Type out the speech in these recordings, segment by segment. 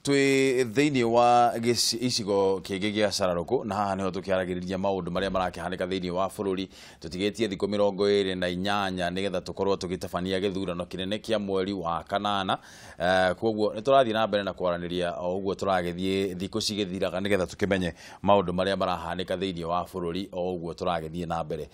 twi thiini wa icigo kingi gia Sararuku na haha niho tukiaragiriria maundu maria marakihanika thiini wa bururi tutigetie thikũ 28 nigetha tukorwo tugitabania githurano kinene kia mweri wa kanana koguo niturathie na mbere na kwaraniria o uguo turagethie thikũ cigithiraga nigetha tukimenye maundu maria marahanika thiini wa bururi o uguo turagethie na mbere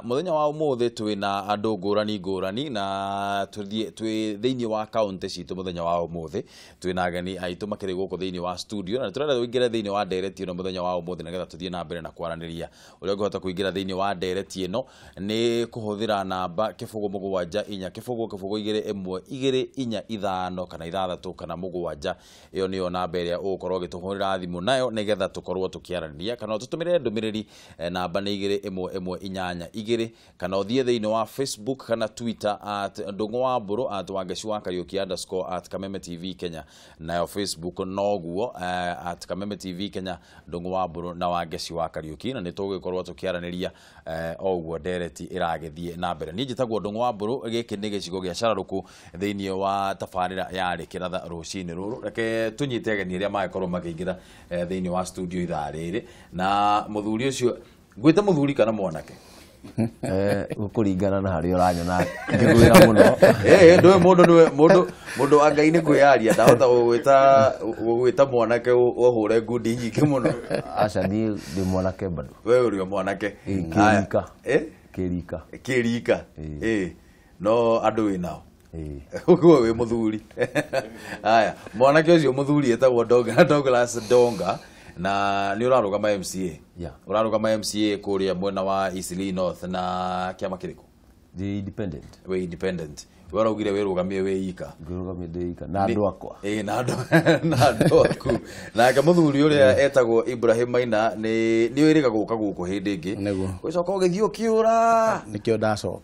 muthenya wa umuthi twina andu ngurani na twi thiini wa county citu muthenya wa umuthi twina ageni aitu makiri guku thiini wa studio na turenda kuingira thiini wa direct ino muthenya wa umuthi nigetha tuthie na mbere na kwaraniria uria ngihota kuingira thiini wa direct ino ni kuhuthira namba kibugu mugwanja inya kibugu igire imwe igire inya ithano kana ithathatu kana mugwanja iyo niyo namba iria ugukorwo gituhurira thimu nayo nigetha tukorwo tukiaraniria kana tutumire ndumiriri namba ni igire imwe inyanya igire kana uthie thiini wa Facebook kana Twitter @ndungu wa mburu @wangeci wa Kariuki _Kameme TV Kenya nayo Facebook noguo @Kameme TV Kenya ndungu wa mburu na wangeci wa Kariuki na nitugikorwo tukiaraniria oguo direct iragethie na mbere ni njitagwo ndungu wa mburu giki ni gicigo gia Sararuku thiini wa tafarira yari kiratha rucini ruru reke tunyite ageni iria magikorwo makiingira thiini wa studio ithariri na muthuri ucio gwita muthuri kana mwanake gukuringana na hari uranyona ngigwira muno ndoe mundu angai ni kwiaria ndahota gwita mwanake uhure ngundi nyingi muno aca ni ndi mwanake bado we uri mwanake kirika no andu winao uguo we muthuri haya mwanake ucio muthuri etagwo Douglas Donga na ni urarugama MCA urarugama MCA kuria mwena wa Eastleigh North na kiama kiriku the independent we independent waraugire we rugamie we ika ngurugamie de ika na andu akwa na andu aku na kamuthuri uria etagwo Ibrahim Maina ni wiriga guka guku hindi ingi gwicoka ugithio kiura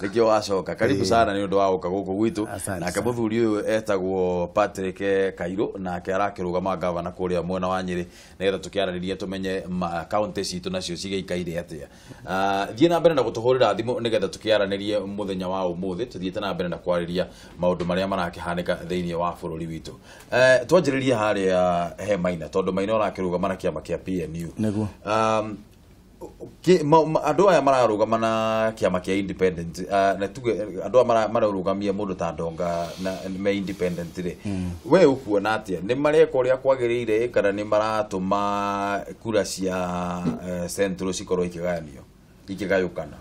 nikio wacoka karibu sana ni undu wa guka guku gwitu na kamuthuri uyu etagwo Patrick Kairo na arakirugama governor kuria mwena wa Nyeri nigetha tukiaraniria tumenye county citu nacio cigeikaire atia thie na mbere na gutuhurira thimu nigetha tukiaranirie muthenya wa umuthi tuthiete na mbere na kwariria maundu maria marakihanika thiini wa bururi witu twanjiriria haria he Maina tondu Maina arakirugama na kiama kia PNU neguo andu aya mararugama na kiama kia independent na tuge andu aya mararugamia mundu ta Donga na me independent ri we ukuona atia ni mareka uria kwagirire kana ni maratuma kura cia central cikorwo ikigayukana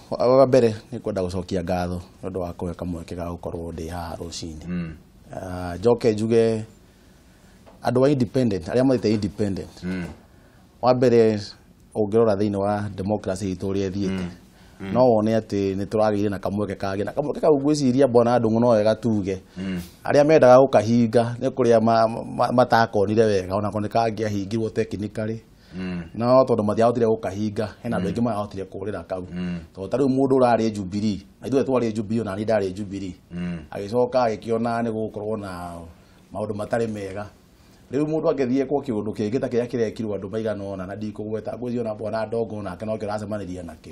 wa mbere ni kwenda gucokia ngatho ndu wa kuheka mweke ga gukorwo ndi haha rucini njoke njuge andu wa independent aria mathite independent wa mbere ungirora thiini wa democracy ituria thiete no wone ati ni turagire na kamweke kage na kamweke kau gwiciria bona ndungu no wega tuge aria mendaga gukahinga ni kuria matakonire wega ona ko ni kage ahingirwo technically no tondu mathiahotire gukahinga hena andu aingi mahotire kurira kau to tariu mundu urari Jubilee aithu twari Jubilee na ni ndari Jubilee agicoka agikiona ni gukorwo na maundu matari mega riu mundu agethie kwa kiundu kingi ta kiria kirekirwo andu maigana ona na ndikugweta ngwithio na bwana Ndongo nake no kiracemaniria nake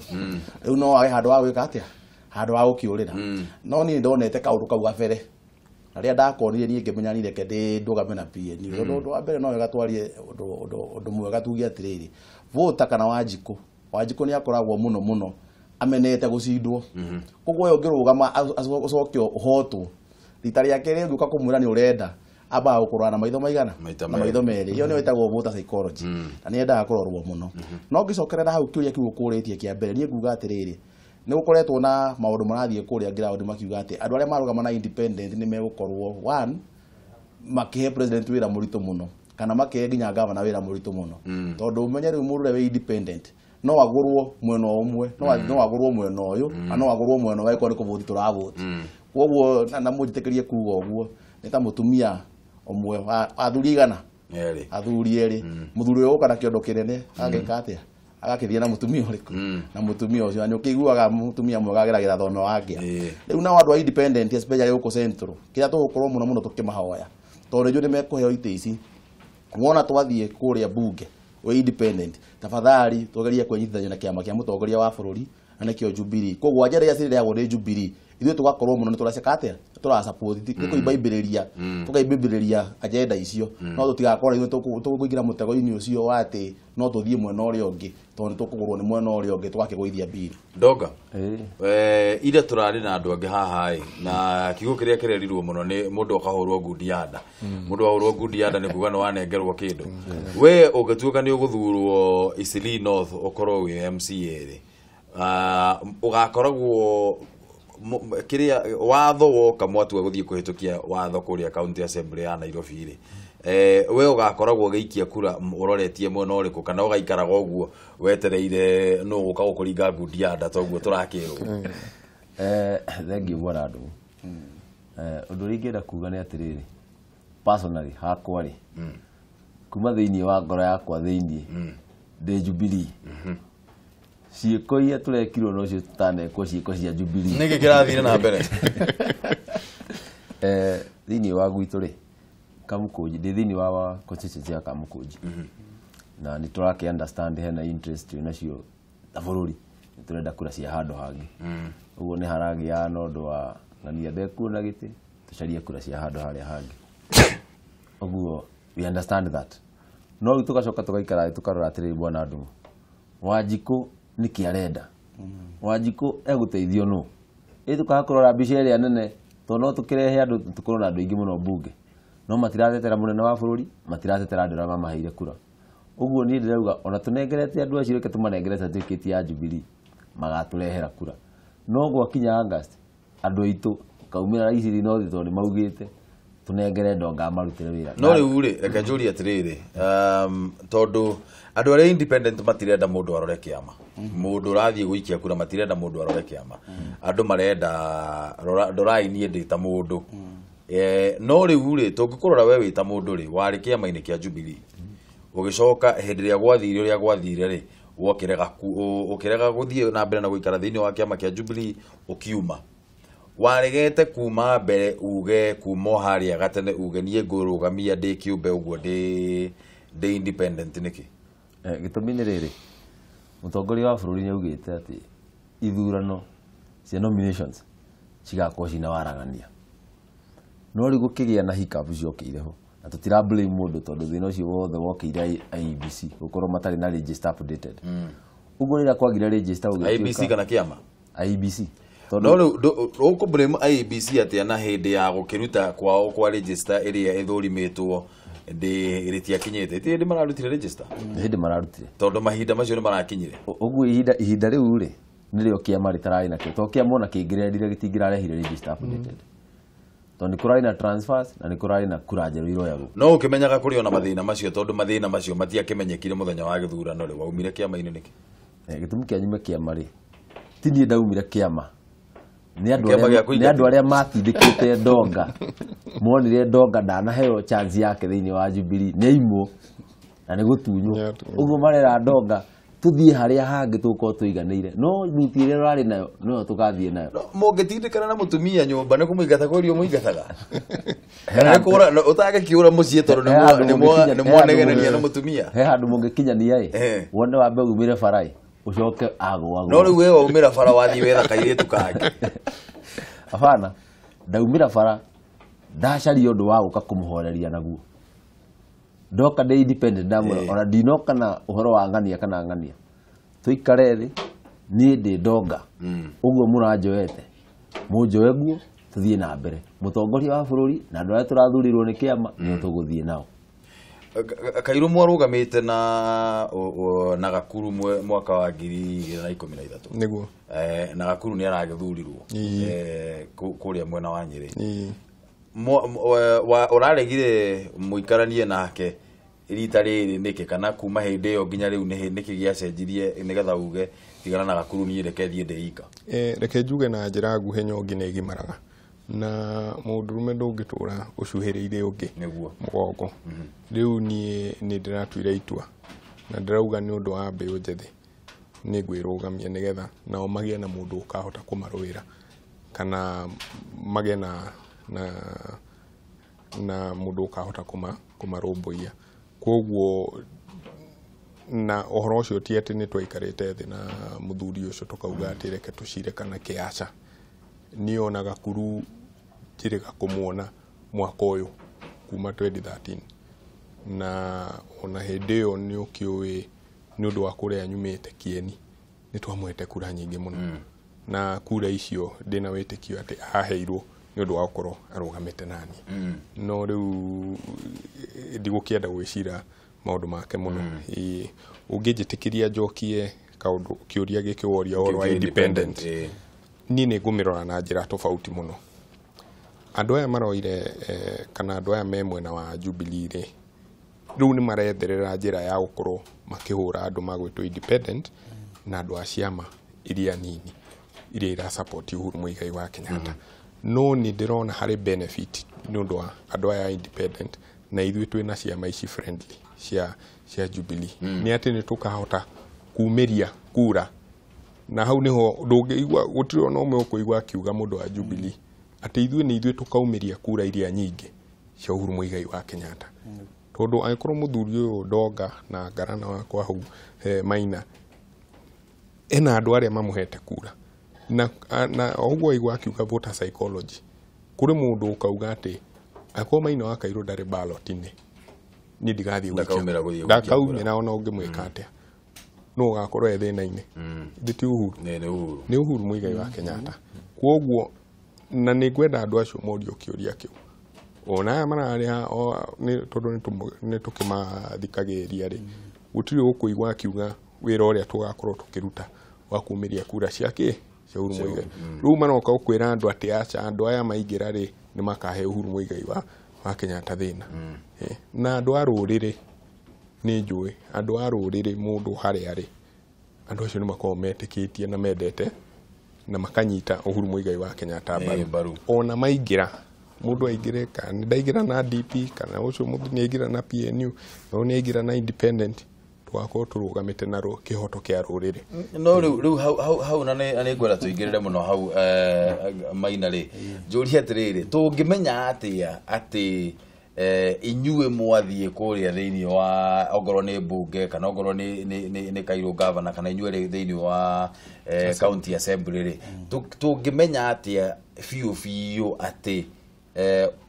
riu no age handu wa gwika atia handu wa gukiurira no ni ndonete kaundu kau gabere aria ndakonire nie ngimenya ni reke ndi ndugame na PNU undu wa mbere no wega twarie undu mwega tugie atiriri vota kana Wanjiku ni akoragwo muno amenete gucindwo koguo yo ngirugama acokio uhotwo rita ria kere nduka kumwira ni urenda aba gukorana maitho maigana na maitho meri iyo ni itagwo voter psychology na ni endaga kurorwo muno no ngicokerera hau kiuria kiu kuritie kia mbere ni nguga atiriri ni gukoretwo na maundu marathie kuria ground makiuga ati andu aria marugama na independent ni megukorwo one makihe president wira muritu muno kana makihe nginya governor wira muritu muno tondu umenye riu mundu we independent no agurwo mwena umwe no agurwo mwena uyu no agurwo mwena wa iko ni kuvuthi turavoti koguo na mujitekerie kuuga uguo ni ta mutumia omwe athuri igana athuri eri muthuri uyu kana kiondo kinene ageka atia agakithia na mutumia uriku na mutumia ucio anyukiguaga mutumia mwega ageragira thono wake riu na andu independent especially uko central kira tugukorwo muno tukimahoya tondu ju ni mekuheo ite ici wona twathie kuria bunge we independent tafadhali tugerie kwenyithania na kiama kia mutongoria wa bururi na kio Jubilee koguo ajara ya siri ya gode Jubilee ithuĩ tũgakorwo mũno nĩ tũraceka atĩa tũrasupport nĩ kũimbĩrĩria agenda icio no tũtigakorwo ithuĩ tũkũingĩra mũtego-inĩ ũcio wa atĩ no tũthiĩ mwena ũrĩa ũngĩ tondũ tũkũgũrwo nĩ mwena ũrĩa ũngĩ tũgakĩgũithia mbiri Ndonga ire tũrarĩ na andũ angĩ haha na kiugo kĩrĩa kĩrerirwo mũno nĩ mũndũ akahũrwo ngundi ya nda mũndũ ahũrwo ngundi ya nda nĩ kuga nĩ wanengerwo kĩndũ we ũngĩtuĩka nĩ ũgũthurwo Eastleigh North ũkorwo wĩ MCA rĩ ũgakoragwo kiria watho woka mwatua gũthiĩ kũhĩtũkia watho kũrĩa county assembly ya Nairobi rĩ we ũgakoragwo gĩikia kura ũroretie mwena ũrĩkũ kana ũgaikaraga ũguo wetereire no gũka gũkũringa ngundi ya nda toguo tũrakĩrwo thengiũ mwana andũ ũndũ ũrĩa ingĩenda kuga nĩ atĩrĩrĩ personally hakwa rĩ kuma thĩinĩ wa ngoro yakwa thĩinĩ ndĩ Jubilee ciĩko iria tũrekirwo no cio tũtanekwo ciĩko cia Jubilee nĩkĩ kĩrathire na mbere thĩinĩ wa gwitũ rĩ Kamũkũnji ndĩ thĩinĩ wa constituency ya Kamũkũnji na nĩ tũrakĩ understand hena interest nacio ta bũrũri nĩ tũrenda kura cia handũ hangĩ ũguo nĩ haragĩa na ũndũ wa ng'ania ndekuona gĩtĩ tũcarie kura cia handũ harĩa hangĩ ũguo we understand that no rĩu tũgacoka tũgaikara tũkarora atĩrĩrĩ bwana Ndung'u Wanjikũ nĩkĩ arenda Wanjikũ egũteithio nũ tũkaga kũrora mbica ĩrĩa nene tondũ no tũkĩrehe andũ tũkorwo na andũ aingĩ mũno mbunge no matiratetera mũnene wa bũrũri matiratetera andũ arĩa mamaheire kura ũguo niĩ ndĩrauga ona tũnengerete andũ acio reke tũmanengere certificate ya Jubilee magatũrehera kura no gwakinya August andũ aitũ kaumĩra Eastleigh North tondũ maugĩte tunengere Ndonga marutire wĩra no rĩu rĩ reke njũrie atĩrĩrĩ tondũ andũ arĩa independent matirenda mũndũ arore kĩama mũndũ ũrathiĩ gũikia kura matirenda mũndũ arore kĩama andũ marenda rorai niĩ ndĩ ta mũndũ no rĩu rĩ tũngĩkũrora we wĩ ta mũndũ rĩ warĩ kĩama-inĩ kĩa Jubilee ũgĩcoka hĩndĩ ĩrĩa gwathire ũrĩa gwathire rĩ ũkĩrega gũthiĩ na mbere na gũikara thĩinĩ wa kĩama kĩa Jubilee ũkiuma waregete kuma mbere uge kuma harĩa gatene uge niĩ ngũrũgamia ndĩ kĩũmbe ũguo ndĩ independent nĩkĩ gĩtũmi nĩ rĩrĩ mũtongoria wa bũrũri nĩ augĩte atĩ ithurano cia nominations cigakorwo cina waragania no rĩu gũkĩgĩa na hiccups ciokĩire ho na tũtira blame mũndũ tondũ thĩna ũcio wothe wokĩire IEBC gũkorwo matarĩ na register updated ũguo rĩrĩa kwagire register IEBC kana kĩama IEBC no rĩu ũkũblame IEBC atĩa na hĩndĩ ya gũkĩruta kwao kwa register ĩrĩa ĩthũrimĩtwo rĩtiakinyĩte ĩtĩ hĩndĩ mararutire register hĩndĩ mararutire tondũ mahinda macio nĩ marakinyire ũguo ihinda rĩu rĩ nĩrĩo kĩama rĩtararĩ nakĩo tondũ kĩama ona kĩngĩrendire gĩtingĩrarehire register updated tondũ nĩ kũrarĩ na transfers na nĩ kũrarĩ na kura njerũ iroyagwo no ũkĩmenyaga kũrĩ ona mathĩna macio tondũ mathĩna macio matiakĩmenyekire mũthenya wa gĩthurano rĩ waumire kĩama-inĩ nĩkĩ gĩtũmi kĩa nyume kĩama rĩ ti niĩ ndaumire kĩama nĩ andũ arĩa matindĩkĩte Ndonga monire Ndonga ndanaheo chance yake thĩinĩ wa Jubilee nĩ aimwo na nĩ gũtunywo ũguo marera Ndonga tũthiĩ harĩa hangĩ tũkorwo tũiganĩire no nduti ĩrĩa ũrarĩ nayo no tũgathiĩ nayo mũngĩtindĩkana na mũtumia nyũmba nĩ kũmũingata kũrio mũingataga ũtagĩkĩũra mũciĩ tondũ nĩ mwanegereria na mũtumia he handũ mũngĩkinyania wone wambe umĩre bara ucoke agwa no rĩu wewe umĩra bara wathiĩ wetha kairĩtu kangĩ abana ndaumĩra bara ndacaria ũndũ wa gũka kũmũhoreria naguo ndoka ndĩ independent ndamwĩra ona ndinoka na ũhoro wa ng'ania kana ng'ania tũikare thĩ niĩ ndĩ Ndonga ũguo mũranjoete mũnjoe guo tũthiĩ na mbere mũtongoria wa bũrũri na andũ arĩa tũrathurirwo nĩ kĩama nĩo tũgũthiĩ nao Kairũ mwarũgamĩte na Gakuru mwaka wa 2013 nĩguo na Gakuru nĩ aragĩthurirwo kũrĩa mwena wa Nyĩrĩ ũraregire mũikaranie nake rita rĩrĩ nĩkĩ kana kuma hĩndĩ ĩyo nginya rĩu nĩkĩ gĩacenjirie nĩgetha uge tigana na Gakuru niĩ reke thiĩ ndĩika reke njuge na njĩra nguhĩ nyongi nĩ ĩgimaraga na mũndũrũme ndũngĩtũra ũcuhĩrĩire ũngĩ nĩguo mũgongo rĩu niĩ nĩ ndĩratuire itua na ndĩrauga nĩ ũndũ wa mbeũ njĩthĩ nĩ ngwĩrũgamia nĩgetha nao magĩe na mũndũ ũkahota kũmarũĩra kana magĩe na mũndũ ũkahota kũmarũmbũiya kwoguo na ũhoro ũcio ti atĩ nĩ twaikarĩte thĩ na mũthuri ũcio tũkauga atĩ reke tũcire kana kĩaca niona Gakuru njĩrĩga kũmuona mwaka ũyũ kuma 2013 na ona hĩndĩ ĩyo nĩ ũkĩũĩ nĩ ũndũ wa kũrĩa nyumĩte Kieni nĩ twamwete kura nyingĩ mũno na kura icio ndĩna wĩtĩkio atĩ aheirwo nĩ ũndũ wa gũkorwo arũgamĩte nani no rĩu ndigũkĩenda gwĩcira maũndũ make mũno ũngĩnjĩtĩkĩria njokie kaũndũ kĩũria gĩkĩ woria ũhoro wa independent niĩ nĩ ngũmĩrora na njĩra tofauti mũno. Andũ aya maroire kana andũ aya me mwena wa Jubilee rĩ rĩu nĩ maretherera njĩra ya gũkorwo makĩhũra andũ magwĩtwo independent na andũ a ciama iria nini iria ira support Uhuru Muigai wa Kenyatta no nĩ ndĩrona harĩ benefit nĩ ũndũ wa andũ aya independent na ithuĩ twĩna ciama ici friendly cia Jubilee nĩ atĩ nĩ tũkahota kumĩria kura na hau niho ndũngĩigua gũtirĩ ona ũmwe ũkũigua akiuga mũndũ wa Jubilee atĩ ithuĩ nĩ ithuĩ tũkaumĩria kura iria nyingĩ cia Uhuru Muigai wa Kenyatta tondũ angĩkorwo mũthuri ũyũ Ndonga na Ngarana wakwa hau Maina ena andũ arĩa mamũhete kura na ũguo igua akiuga voter psychology kũrĩ mũndũ ũkauga atĩ angĩkorwo Maina wa Kairũ ndarĩ ballot-inĩ niĩ ndigathiĩ gũikia ndakaumĩra ona ũngĩmwĩka atĩa no ũgakorwo thĩna-inĩ ndĩti Uhuru nĩ Uhuru Muigai wa Kenyatta kwoguo na nĩ ngwenda andũ acio morio kĩũria kĩu ona aya mararĩa tondũ nĩ tũkĩmathikagĩrĩria rĩ gũtirĩ ũkũigua akiuga wĩra ũrĩa tũgakorwo tũkĩruta wa kumĩria kura ciake cia Uhuru Muigai rĩu maroka ũkwĩra andũ atĩ aca andũ aya maingĩra rĩ nĩ makahe Uhuru Muigai wa Kenyatta thĩna na andũ a rũrĩrĩ nĩ njũĩ andũ a rũrĩrĩ mũndũ harĩa rĩ andũ acio nĩ makoragwo metĩkĩtie na mendete na makanyita Uhuru Muigai wa Kenyatta mbaru ona maingĩra mũndũ aingĩre kana ndaingĩra na DP kana ũcio mũndũ nĩ aingĩra na PNU no nĩ aingĩra na independent twakorwo tũrũgamĩte na kĩhoto kĩa rũrĩrĩ no rĩu hau na nĩ ngwenda tũingĩrĩre mũno hau Maina rĩ njũria atĩrĩrĩ tũngĩmenya atĩ inyuĩ mwathiĩ kũrĩa thĩinĩ wa ongorwo nĩ mbunge kana ongorwo nĩ Kairũ governor kana inyuĩ thĩinĩ wa county assembly rĩ tũngĩmenya atĩa biũ atĩ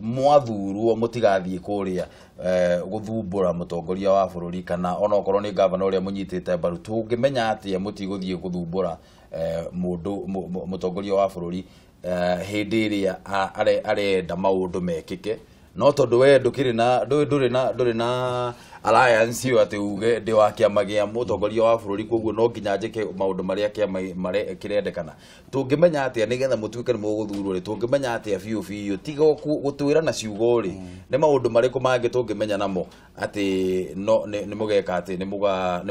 mwathurwo mũtigathiĩ kũrĩa gũthumbũra mũtongoria wa bũrũri kana ona okorwo nĩ governor ũrĩa mũnyitĩte mbaru tũngĩmenya atĩa mũtigũthiĩ gũthumbũra mũtongoria wa bũrũri hĩndĩ ĩrĩa arenda maũndũ mekĩke no tondũ we ndũrĩ na alliance ĩyo atĩ uge ndĩ wa kĩama gĩa mũtongoria wa bũrũri kwoguo no nginya njĩke maũndũ marĩa kĩama kĩrendekana tũngĩmenya atĩa nĩgetha mũtuĩke nĩ mũgũthurwo rĩ tũngĩmenya atĩa biũ tiga gũtwĩra na ciugo rĩ nĩ maũndũ marĩkũ mangĩ tũngĩmenya namo atĩ nĩ mũgeka atĩ nĩ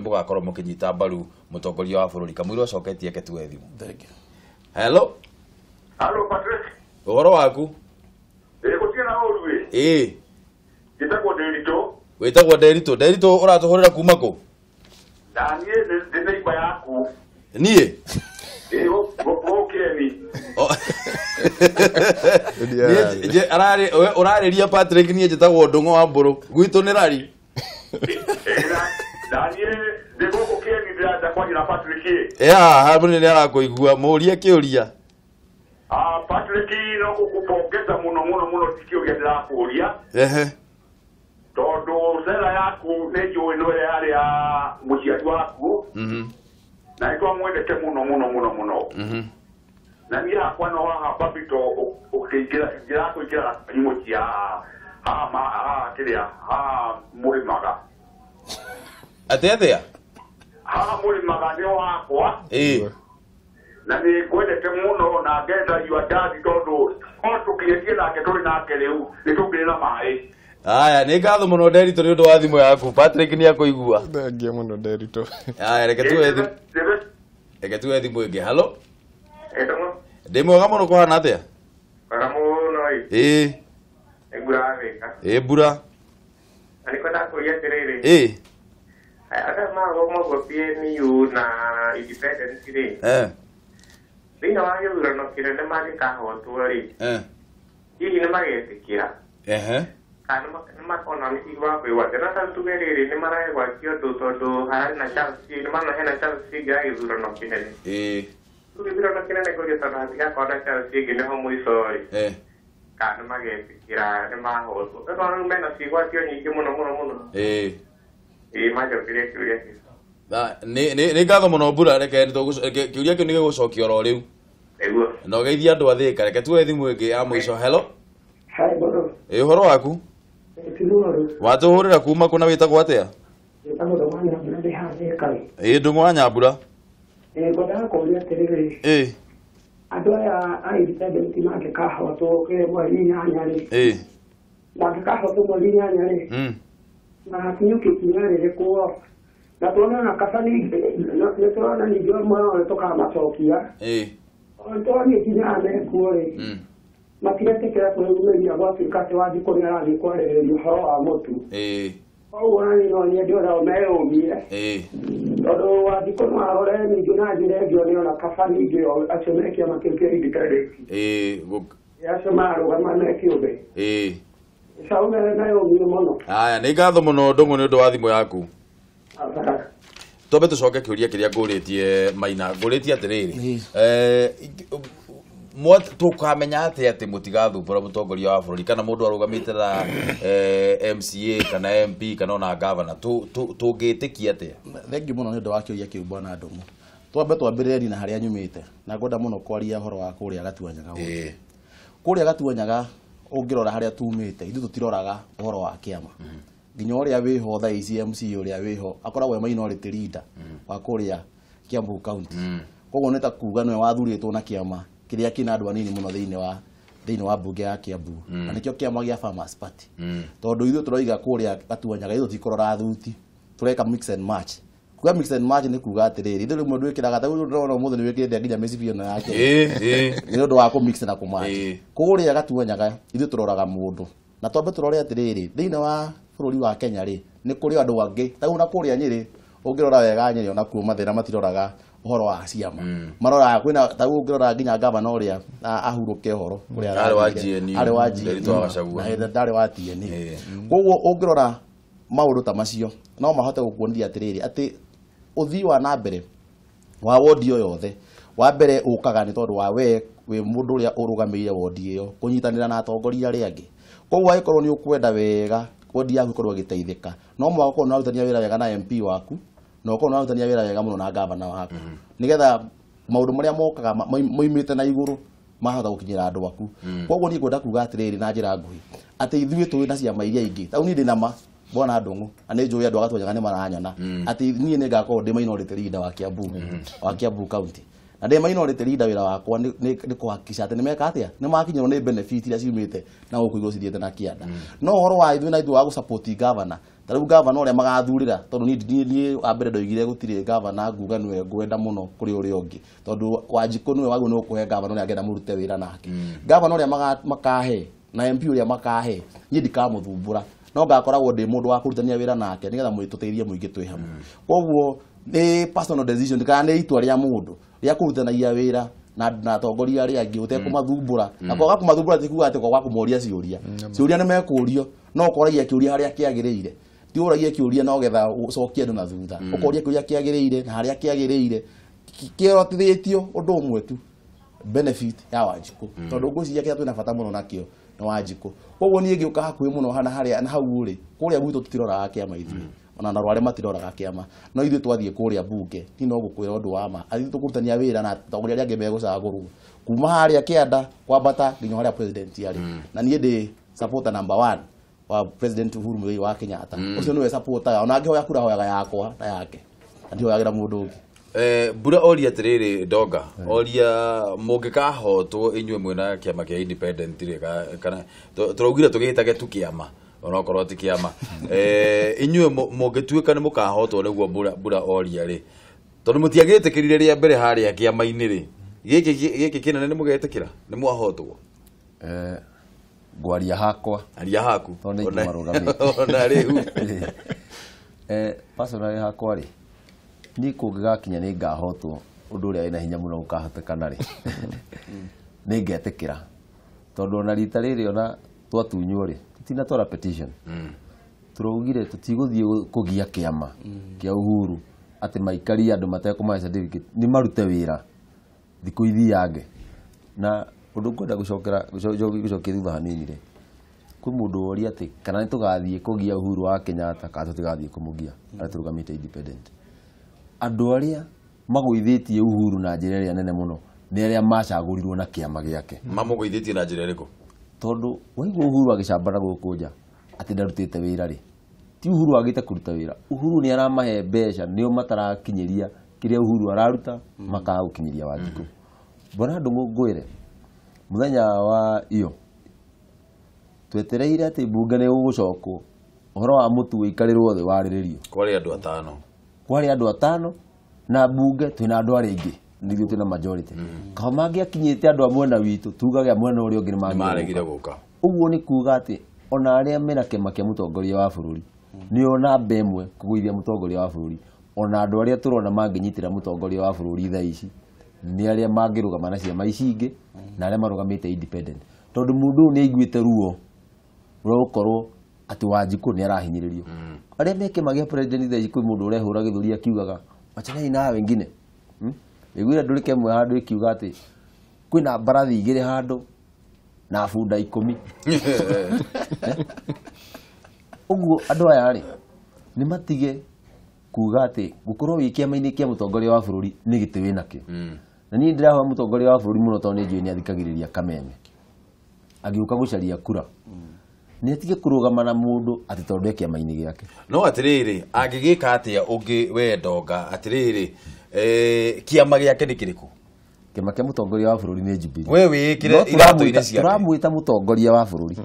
mũgakorwo mũkĩnyita mbaru mũtongoria wa bũrũri kamũira ũcoketie ketue thimũ hello Patrick ũhoro waku Gĩtagwo Nderito. Wĩtagwo Nderito. Nderito ũratũhũrĩra kuma kũ? Daniel nĩ neighbor yaku. Niĩ? Gũkĩeni. Ũrarĩria Patrick niĩ njĩtagwo Ndũng'ũ wa Mbũrũ. Gwitũ nĩ rari. Daniel gũkĩeni ndĩrenda kwaria na Patrick. Mũnene nĩ arakũigua mũũrie kĩũria. Patrick no gũkũpongeza mũno tikĩũria ndĩrakũria. Tondũ sera yaku nĩ njũĩ no yarĩ ya mũciari waku. Na nĩtwamwendete mũno. Na niĩ hakwa no haha babito ũkĩingĩra nyimũ cia mũrĩmaga. Atĩa? Mũrĩmaga nĩo hakwa. Na nĩ ngwendete mũno na ngenda your dad tondũ tũkinyĩtie nake tũrĩ nake rĩu nĩ tũngĩrĩ na maĩ. Aya nĩ ngatho mũno Nderito nĩ ũndũ wa thimũ yaku Patrick nĩ akũigua. Thengia mũno Nderito. Aya reke tuwe thimũ ĩngĩ. Hello? Ndĩ mwega mũno kũhana atĩa? Wega mũno mbura thĩka. Mbura. Na nĩ kwenda kũria atĩrĩrĩ. Aka magwo PNU na independent rĩ. Thĩinĩ wa gĩthurano kĩnene mangĩkahotwo rĩ hihi nĩ magetĩkĩra kana nĩ makona nĩ wa kwĩgwatĩra na ta tuge rĩrĩ nĩ maregwatio ũndũ tondũ harĩ na chance nĩ manahe na chance ĩngĩ ya gĩthurano kĩnene Tulibira kinene ko geta na tiga kona cha sigi ne homo isori. Kana magetikira ne mahoto. Ndo mena sigwa tio nyingi muno. Majo pire kiuria ki. Ni ngatho muno Mbura reke kiuria kiu ni gigucokio ro riu. Eguo. No geithia andu athika reke tuwe thimu ingi ya mwico. Hello. Hai bodo. Horo waku? Tinuaru. Watuhurira kuma kuna witagwo atia? Ndagotha mwanya ndi hathi kai. Ndungu wa Nyambura. Ngoda ko ria terere. Andũ aya a independent mangĩkahotwo mweri inyanya rĩ mangĩkahotwo mweri inyanya rĩ na kinyũkĩkinya rĩrĩ kuo na tuona na kabani nĩ tũrona ningĩ mwana tũkamacokia tũrona kinya mekuo rĩ matiretĩkĩra kũrũmĩrĩra gwatuĩka atĩ wathiĩ kũrĩa arathiĩ kwarĩrĩria ũhoro wa mũtu koguo nĩ no nyende ũrĩa meyũmie tondũ wathiĩ kũmarore ningĩ na njĩra ĩngĩ one ona kaba ningĩ acio me kĩama kĩu kĩa independent acio marũgama me kĩũmbe caũ meyũmie mũno. Aya nĩ ngatho mũno Ndũngũ nĩ ũndũ wa thimũ yaku. Twambe tũcoke kĩũria kĩrĩa ngũrĩtie Maina ngũrĩtie atĩrĩrĩ tukamenya atĩ mũtigathumbũra mũtongoria wa bũrũri kana mũndũ arũgamĩte na MCA kana MP kana ona governor tũngĩtĩkia atĩa? Thengiũ mũno nĩ ũndũ wa kĩũria kĩu bwana Ndũngũ. Twambe twambĩrĩrie na harĩa nyumĩte na ngwenda mũno kwaria ũhoro wa kũrĩa Gatuanyaga. Kũrĩa Gatuanyaga ũngĩrora harĩa tumĩte ithuĩ tũtiroraga ũhoro wa kĩama. Nginya ũrĩa wĩho thaa ici MC ũrĩa wĩho akoragwo e minority leader wa kũrĩa Kiambu County. Koguo nĩ ta kuga nĩwe wathurĩtwo na kĩama kĩrĩa kĩna andũ anini mũno thĩinĩ wa mbunge ya Kiambu na nĩkĩo kĩama gĩa Farmers Party. Tondũ ithuĩ tũroiga kũrĩa Gatuanyaga ithuĩ tikũrora thuti tũreka mix and match. Kuga mix and match nĩ kuga atĩrĩrĩ ithuĩ rĩmwe ndwĩkĩraga ta ũrona ũmũthĩ nĩ wĩkĩrĩte nginya mecibi ĩno yake nĩ ũndũ wa kũ-mix na kũ-match. Kũrĩa Gatuanyaga ithuĩ tũroraga mũndũ na twambe tũrore atĩrĩrĩ thĩinĩ wa bũrũri wa Kenya rĩ nĩ kũrĩ andũ angĩ ta una kũrĩa Nyĩrĩ ũngĩrora wega Nyĩrĩ ona kuo mathĩna matiroraga ũhoro wa ciama maroraga kwĩna ta ũngĩrora nginya gavana ũrĩa ahurũke ũhoro ũrĩa arĩ wa GNU ndarĩ wa TNA. Koguo ũngĩrora maũndũ ta macio no mahote gũkuonia atĩrĩrĩ atĩ ũthii wa na mbere wa wondi o yothe wa mbere ũkaga nĩ tondũ wa we wĩ mũndũ ũrĩa ũrũgamĩrĩire wondi ĩyo kũnyitanĩra na atongoria arĩa angĩ. Koguo angĩkorwo nĩ ũkwenda wega wondi yaku ĩkorwo ĩgĩteithĩka no mũhaka ũkorwo ũrarutania wĩra wega na MP waku na ũkorwo ũrarutania wĩra wega mũno na gavana waku nĩgetha maũndũ marĩa mokaga moimĩte na igũrũ mahota gũkinyĩra andũ aku. Koguo niĩ ngwenda kuga atĩrĩrĩ na njĩra nguhĩ atĩ ithuĩ tũrĩ na ciama iria ingĩ tau niĩ ndĩ nama bwana Ndũng'ũ na nĩ njũĩ andũ a Gatuanyaga nĩ maranyona atĩ niĩ nĩ ngakorwo ndĩ minority leader wa Kiambu County na ndĩ minority leader wĩra wakwa nĩ kũhakikisha atĩ nĩ meka atĩa nĩ makinyĩrwo nĩ benefit iria ciumĩte na gũkũ igũrũ cithiĩte na kĩanda. No ũhoro wa ithuĩ na ithuĩ wa gũ-support governor ta rĩu governor ũrĩa magathurĩra tondũ niĩ wa mbere ndoigire gũtirĩ governor nguga nĩwe ngwenda mũno kũrĩ ũrĩa ũngĩ tondũ Wanjikũ nĩwe waguo nĩ ũkũhe governor ũrĩa angĩenda mũrute wĩra nake. Governor ũrĩa makahe na MP ũrĩa makahe niĩ ndikamũthumbũra no ngakoragwo ndĩ mũndũ wa kũrutania wĩra nake nĩgetha tũteithie mũingĩ twĩ hamwe. Koguo nĩ personal decision kana nĩ itua rĩa mũndũ rĩa kũrutanagia wĩra na atongoria arĩa angĩ ũtekũmathumbũra na kwaga kũmathumbũra ti kuga atĩ kwaga kũmoria ciũria nĩ mekũrio no ũkoragia kĩũria harĩa kĩagĩrĩire ti ũragia kĩũria no getha ũcokie andũ na thutha ũkoria kĩũria kĩagĩrĩire na harĩa kĩagĩrĩire kĩrotithĩtio ũndũ ũmwe tu benefit ya Wanjikũ tondũ ngwĩciria kĩrĩa twĩna bata mũno nakĩo nĩ Wanjikũ. Koguo niĩ ngĩũka hakuhĩ mũno harĩa na hau rĩ kũrĩa gwitũ tutiroraga kĩama ithuĩ ona na rware matiroraga kĩama no ithuĩ twathiĩ kũrĩa bunge ni no gũkwĩra ũndũ wa ma athiĩ tũkũrutania wĩra na atongoria arĩa angĩ megũcagũrwo kuma harĩa kĩanda kwambata nginya harĩa president arĩ na niĩ ndĩ supporter number 1 wa president Uhuru Muigai wa Kenyatta ũcio nĩwe supportaga ona angĩhoya kura hoyaga yakwa na yake na ndihoyagĩra mũndũ ũngĩ. Mbura oria atĩrĩrĩ Ndonga oria mũngĩkahotwo inyuĩ mwĩna kĩama kĩa independent rĩ kana tũraugire tũgĩĩtage tu kĩama ona okorwo ti kĩama inyuĩ mũngĩtuĩka nĩ mũkahotwo nĩguo Mbura oria rĩ tondũ mũtiagĩtĩkĩrire rĩa mbere harĩa kĩama-inĩ rĩ gĩkĩ kĩnene nĩ mũgetĩkĩra nĩ mwahotwo? Ngwaria hakwa aria haku ona ingĩmarũgamĩte ona rĩu personally hakwa rĩ niĩ kũngĩgakinya nĩ ngahotwo ũndũ ũrĩa wĩna hinya mũno ũkahotekana rĩ nĩ ngetĩkĩra tondũ ona rita rĩrĩ ona twatunywo rĩ tutinatwara petition tũraugire tũtigũthiĩ kũgia kĩama kĩa Uhuru atĩ maikaria andũ matekũmahe certificate nĩ marute wĩra thikũ ithiange na ũndũ ngwenda gũcokia thutha hanini rĩ kwĩ mũndũ woria atĩ kana nĩtũgathiĩ kũgia Uhuru wa Kenyatta kana tũtigathiĩ kũmũgia arĩa tũrũgamĩte independent. Andũ arĩa magũithĩtie Uhuru na njĩra ĩrĩa nene mũno nĩ arĩa macagũrirwo na kĩama gĩake. Mamũgũithĩtie na njĩra ĩrĩkũ? Tondũ waigua Uhuru agĩcambana gũkũ nja atĩ ndarutĩte wĩra rĩ, ti Uhuru agĩte kũruta wĩra. Uhuru nĩ aramahe mbeca nĩo matarakinyĩria kĩrĩa Uhuru araruta makaga gũkinyĩria Wanjikũ. Mbona andũ ngwĩre mũthenya wa iyo twetereire atĩ mbunge nĩ gũgũcokwo ũhoro wa mũtu wĩikarĩrwo thĩ warĩrĩrio. Kwarĩ andũ atano. Kwarĩ andũ atano na mbunge twĩna andũ arĩa aingĩ nĩguo twĩna majority. Kao mangĩakinyĩte andũ a mwena witũ tugage mwena ũrĩa ũngĩ nĩmaregire gũka. Ũguo nĩ kuuga atĩ ona arĩa mena kĩama kĩa mũtongoria wa bũrũri nĩo namba ĩmwe kũgũithia mũtongoria wa bũrũri. Ona andũ arĩa tũrona mangĩnyitĩra mũtongoria wa bũrũri thaa ici nĩ arĩa mangĩrũgama na ciama ici ingĩ na arĩa marũgamĩte independent. Tondũ mũndũ ũyũ nĩ aiguĩte ruo rwa gũkorwo atĩ Wanjikũ nĩ arahinyĩrĩrio. Arĩa me kĩama gĩa president thaa ici kwĩ mũndũ ũrehũra gĩthũri akiugaga wachaneni na wengine. Iguĩra ndũrĩ kemwe handũ ikiuga atĩ kwĩna mbarathi igĩrĩ handũ na bunda 10. Ũguo andũ aya rĩ nĩ matige kuga atĩ gũkorwo wĩ kĩama-inĩ kĩa mũtongoria wa bũrũri nĩ gĩtĩ wĩnakĩo. Na niĩ ndĩrahoya mũtongoria wa bũrũri mũno tondũ nĩ njũĩ nĩ athikagĩrĩria kameme agĩũka gũcaria kura nĩ atige kũrũgama na mũndũ atĩ tondũ kĩama-inĩ gĩake. No atĩrĩrĩ angĩgĩka atĩa ũngĩ we Ndonga atĩrĩrĩ kĩama gĩake nĩ kĩrĩkũ? Kĩama kĩa mũtongoria wa bũrũri nĩ Jubilee. We wĩkĩre iratũ-inĩ ciake. Tũramwĩta mũtongoria wa bũrũri.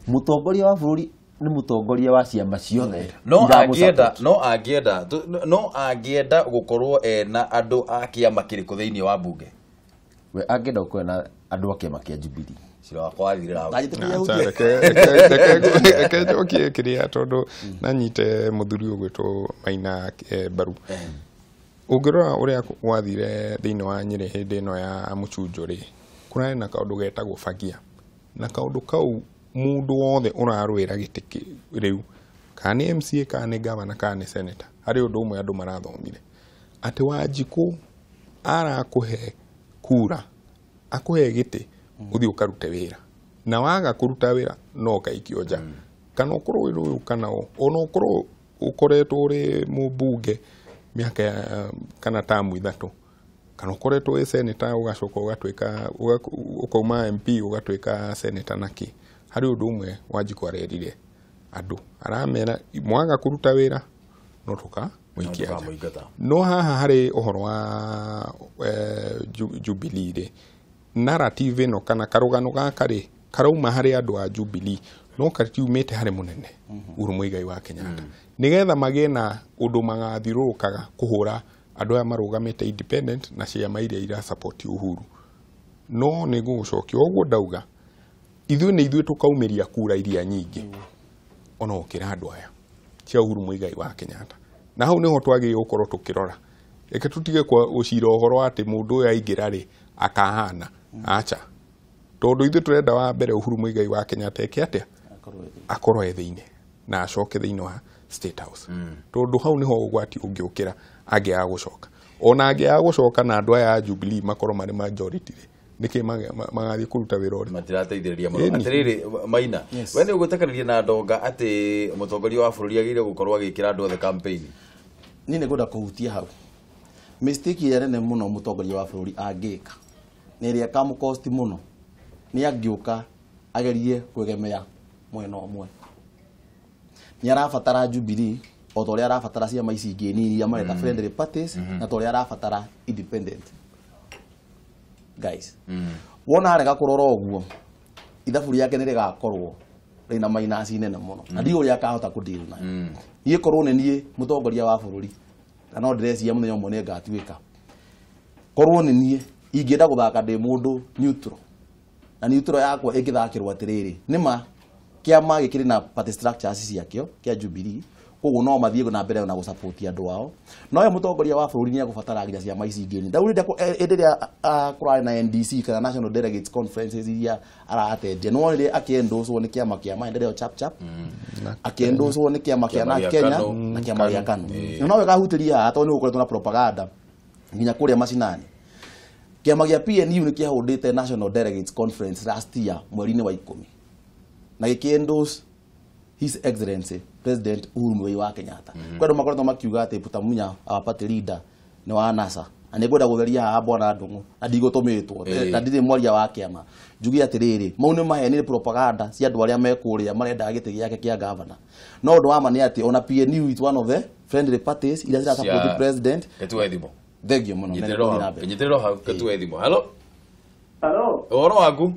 Mũtongoria wa bũrũri nĩ mũtongoria wa ciama ciothe. No angĩenda gũkorwo ena andũ a kĩama kĩrĩkũ thĩinĩ wa mbunge? We angĩenda gũkorwo ena andũ a kĩama kĩa Jubilee. Reke njokie kĩrĩa tondũ nanyite mũthuri ũgwĩtwo Maina mbaru. Ũngĩrora ũrĩa wathire thĩinĩ wa Nyĩrĩ hĩndĩ ĩno ya mũcunjũ rĩ kũrarĩ na kaũndũ getagwo fagia na kaũndũ kau mũndũ wothe ũrarũĩra gĩtĩ rĩu kana nĩ MCA kana nĩ governor kana nĩ senator harĩ ũndũ ũmwe andũ marathomire atĩ Wanjikũ arakũhe kura akũhe gĩtĩ ũthiĩ ũkarute wĩra na waga kũruta wĩra no kaikio nja kana ũkorwo wĩra ũyũ kana ona ũkorwo ũkoretwo ũrĩ mũmbunge miaka kana tamu 3 kana ũkoretwo wĩ senator ũgacoka ũgatuĩka ũkauma MP ũgatuĩka senator naki harĩ ũndũ ũmwe Wanjikũ arerire andũ aramera mwaga kũruta wĩra no tũka mũikia no haha harĩ ũhoro wa Jubilee rĩ narrative ĩno kana karũgano gaka rĩ karauma harĩ andũ a Jubilee no katiumĩte harĩ mũnene Uhuru Muigai wa Kenyatta nĩgetha magĩe na ũndũ magathiũrũrũkaga kũhũra andũ aya marũgamĩte independent na ciama iria ira support Uhuru. No nĩ gũgũcokia ũguo ndauga ithuĩ nĩ ithuĩ tũkaumĩria kura iria nyingĩ ona gũkĩra andũ aya cia Uhuru Muigai wa Kenyatta. Na hau nĩho twagĩrĩirwo gũkorwo tũkĩrora. Reke tũtige kwa ũcira ũhoro atĩ mũndũ ũyũ aingĩra rĩ akahana. Acha. Tondũ ithuĩ tũrenda wa mbere Uhuru Muigai wa Kenyatta eke atĩa akorwo thĩinĩ na acoke thĩinĩ wa State House. Tondũ hau nĩho ũgwati ũngĩũkĩra angĩaga gũcoka. Ona angĩaga gũcoka na andũ aya a Jubilee makorwo marĩ majority rĩ nĩkĩ magathiĩ kũruta wĩra ũrĩa matirateithĩrĩria mũno. Atĩrĩrĩ Maina we nĩ ũgũtekanĩria na Ndonga atĩ mũtongoria wa bũrũri agĩrĩire gũkorwo agĩkĩra andũ othe campaign? Niĩ nĩ ngwenda kũhutia hau mistake ĩrĩa nene mũno mũtongoria wa bũrũri angĩka nĩ ĩrĩa kamũkosti mũno nĩ angĩũka agerie kwĩgemea mwena ũmwe. Nĩ arabatara Jubilee o ta ũrĩa arabatara ciama ici ingĩ nini iria mareta friendly parties na ta ũrĩa arabatara independent guys. Wona arega kũrora ũguo ithabu rĩake nĩ rĩgakorwo rĩna mainaci nene mũno na ndiũ ũrĩa akahota kũdeal nayo. Niĩ korwo nĩ niĩ mũtongoria wa bũrũri na no ndĩreciria mũthenya ũmwe nĩ ngatuĩka korwo nĩ niĩ ingĩenda gũthaka ndĩ mũndũ neutral na neutral yakwa ĩngĩthakĩrwo atĩrĩrĩ nĩma kĩama gĩkĩrĩ na party structures ciakĩo kĩa Jubilee koguo no mathiĩ na mbere na gũsupport andũ ao. No we mũtongoria wa bũrũri nĩ agũbatara nginya ciama ici ingĩ. Ndaurĩte ĩrĩa kũrarĩ na NDC kana National Delegates Conferences iria aratendia no rĩrĩa akĩendoswo nĩ kĩama kĩa maendeleo chap chap akĩendoswo nĩ kĩama kĩa na Kenya na kĩama gĩa KANU. No we kahutĩria haha tondũ nĩ gũkoretwo na propaganda nginya kũrĩa macinani. Kiama gĩa PNU nĩ kĩahũndĩte National Delegates Conference last year mweri-inĩ wa 10 na gĩkĩendorse His Excellency President Uhuru Muigai wa Kenyatta. Kwa andũ makoretwo makiuga atĩ Peter Munya our party leader nĩ wa NASA na nĩ ngwenda gũtheria haha Bwana Ndung'u na ndigũtũmĩtwo na ndirĩ mwaria wa kĩama njuge atĩrĩrĩ mau nĩ maheni nĩ propaganda cia andũ arĩa mekũrĩa marenda gĩtĩ gĩake kĩa governor no ũndũ wa ma nĩ atĩ ona PNU is one of the friendly parties iria zira support the president. Ketue thimo Thegio mũno nyitĩrĩro hau ketue thimo. Hello Ũhoro waku?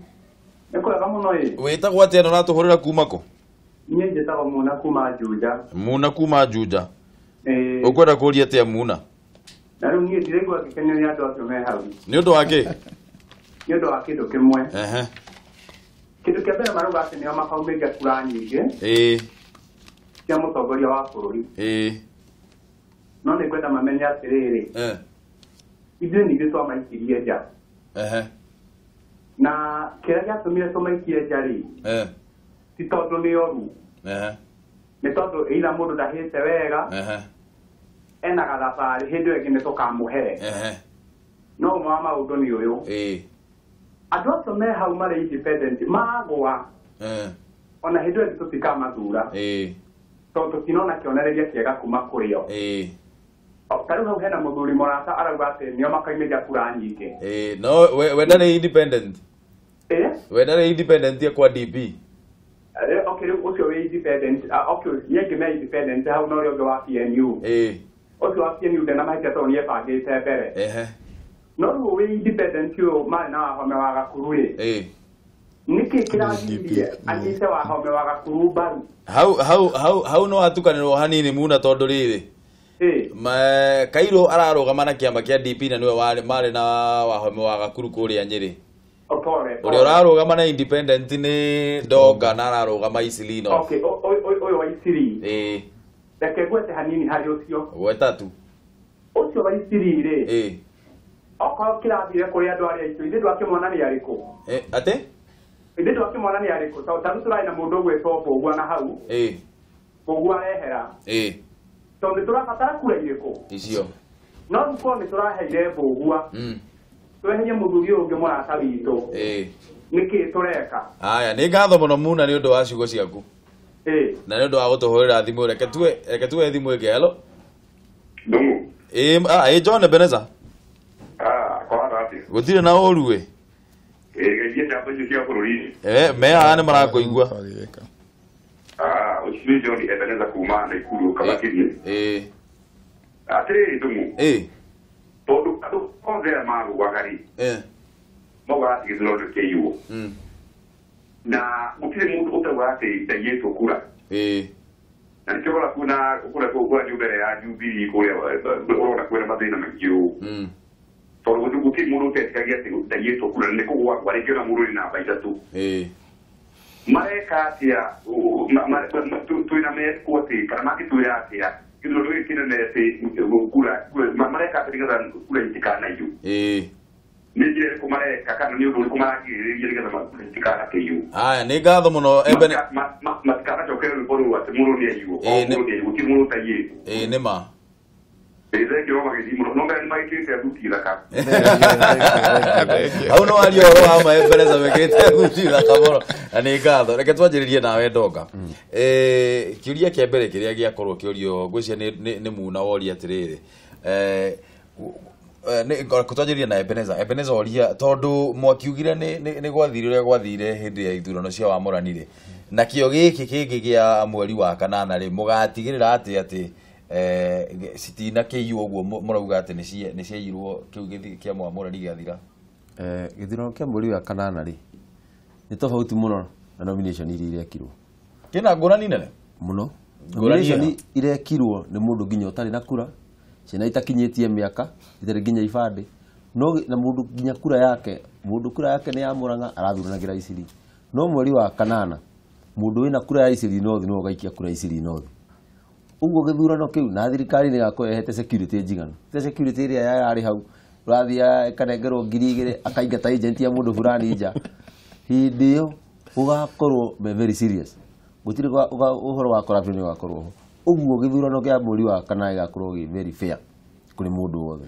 Nĩ kwega mũno ĩ. Wĩtagwo atĩa na ũratũhũrĩra kuma kũ? Niĩ njĩtagwo Muna kuma Juja. Muna kuma Juja. Ũkwenda kũũria atĩa Muna? Na rĩu niĩ ndiraigua gĩkenio nĩ andũ acio me hau. Nĩ ũndũ wa kĩ? Nĩ ũndũ wa kĩndũ kĩmwe. Kĩndũ kĩa mbere marauga atĩ nĩo makaumĩria kura nyingĩ cia mũtongoria wa bũrũri. No nĩ kwenda mamenye atĩrĩrĩ ithuĩ ningĩ twamaikirie nja. Na kĩrĩa gĩatũmire tũmaikie nja rĩ ti tondũ nĩ oru nĩ tondũ ĩira mũndũ ndahĩte wega ena gathabarĩ hĩndĩ ĩyo ĩngĩ nĩ tũkamũhe no ũmwe wa maũndũ nĩ ũyũ andũ acio me hau marĩ independent magwa ona hĩndĩ ĩyo tũtikamathura tondũ tũtinona kĩonereria kĩega kuma kũrĩ o tarĩu hau hena mũthuri mũrata arauga atĩ nĩo makaimĩria kura nyingĩ no we ndarĩ independent we ndarĩ independent ya kwa DP. Okay, ucio we independent. Okay, yeke me independent hau no rĩo wa PNU. Ucio wa PNU ndena mahĩtia tondũ nĩ ebangĩte mbere. No rĩu we independent yo marĩ na wahome wa Gakuru rĩ. Nĩkĩ kĩragirie anyite wahome wa Gakuru mbaru? Hau no atukanĩrwo hanini Muna tondũ rĩrĩ. Kairũ ararũgama na kĩama kĩa DP na niwe marĩ na wahome wa Gakuru kũrĩa Nyĩrĩ. Ũrĩa ũrarũgama na independent nĩ Ndonga na ararũgama Isili no. Okay, ũyũ wa Isili. Reke gwete hanini harĩ ũcio. Gweta tu. Ũcio wa Isili rĩ. Okorwo kĩrathire kũrĩ andũ arĩa aitũ, ithuĩ twakĩmona nĩ arĩkũ? Atĩ? Ithuĩ twakĩmona nĩ arĩkũ? Tondũ tũrarĩ na mũndũ ũgwĩtwo Mbũgua na hau. Mbũgua arehera. Tondũ nĩ tũrabatara kura irĩkũ? Icio. No gũkorwo nĩ tũraheire Mbũgua. Tweherie mũthuri ũngĩ mũrata witũ. Nĩkĩ tũreka? Aya, nĩ ngatho mũno Muna nĩ ũndũ wa ciugo ciaku. Na nĩ ũndũ wa gũtũhũrĩra thimũ reke tuoe thimũ ĩngĩ. Hello. John Ebenezer. Gũtirĩ na ũru ĩ. Gĩthiĩ ta mbũnyu cia bũrũri. Me haha nĩ marakũigua. Ũcio John Ebenezer kuma Naikuru Kamakĩria. Atĩrĩrĩ Ndung'u. Tondũ andũ othe marũaga rĩ maugaga atĩ gĩthurano kĩiywo na gũtirĩ mũndũ ũtauga atĩ ndaiyĩtwo kura na nĩkĩo ũrona kuna kũrĩa mbere ya Jubilee kũrĩa ũrona kwĩna mathĩna maingĩ ũũ tondũ gũtirĩ mũndũ ũtetĩkagia atĩ ndaiyĩtwo kura nĩ kũgwagwa rĩngĩ ona mũndũ ũrĩ namba ithatũ mareka atĩa twĩna mĩeko atĩ kana makĩtwĩra atĩa gĩthurano gĩkĩ kĩnene atĩ kura mareka atĩ nĩgetha kura itikanaiywo nĩ njĩra ĩrĩkũ mareka kana nĩ ũndũ ũrĩkũ maragirĩrĩria nĩgetha kura itikanakĩiywo? Aya nĩ ngatho mũno matikanacoke rwĩmbo rũu atĩ mũndũ nĩ aiywo gũtirĩ mũndũ ũtaiyĩtwo. Nĩ ma hau no aria ũhoro wa Ebenezer mekĩte thuti thaka mũno na nĩ ngatho. Reke twanjĩrĩrie nawe Ndonga. Kĩũria kĩa mbere kĩrĩa gĩakorwo kĩũrio ngwĩciria nĩ Muna woria atĩrĩrĩ twanjĩrĩrie na Ebenezer oria tondũ mwakiugire nĩ gwathire ũrĩa gwathire hĩndĩ ya ithurano cia wamũranire na kĩo gĩkĩ kĩngĩ gĩa mweri wa kanana rĩ mũgatigĩrĩra atĩ citina kĩiywo ũguo mũrauga atĩ nĩ ciaiyirwo kĩu kĩa mwamũrani gĩathira? Gĩthurano kĩa mweri wa kanana rĩ nĩ tofauti mũno na nomination iria irekirwo. Kĩna ngũrani nene mũno. Nomination irekirwo nĩ mũndũ nginya ũtarĩ na kura, ciana itakinyĩtie mĩaka, itarĩ nginya ibandĩ, no na mũndũ nginya kura yake, mũndũ kura yake nĩ ya Mũrang'a arathuranagĩra Isili. No mweri wa kanana mũndũ wĩna kura ya Isili North no gaikia kura Isili North. Ũguo gĩthurano kĩu na thirikari nĩ gakorwo yahete security njiganu. Te security ĩrĩa yarĩ hau ũrathiĩ akanengerwo 2,000 akaingata agent ya mũndũ fulani nja. Hĩndĩ ĩyo ũgakorwo very serious. Gũtirĩ ũhoro wa corruption ũgakorwo ho. Ũguo gĩthurano kĩa mweri wa kanana gĩgakorwo gĩ very fair. kuri mundu wothe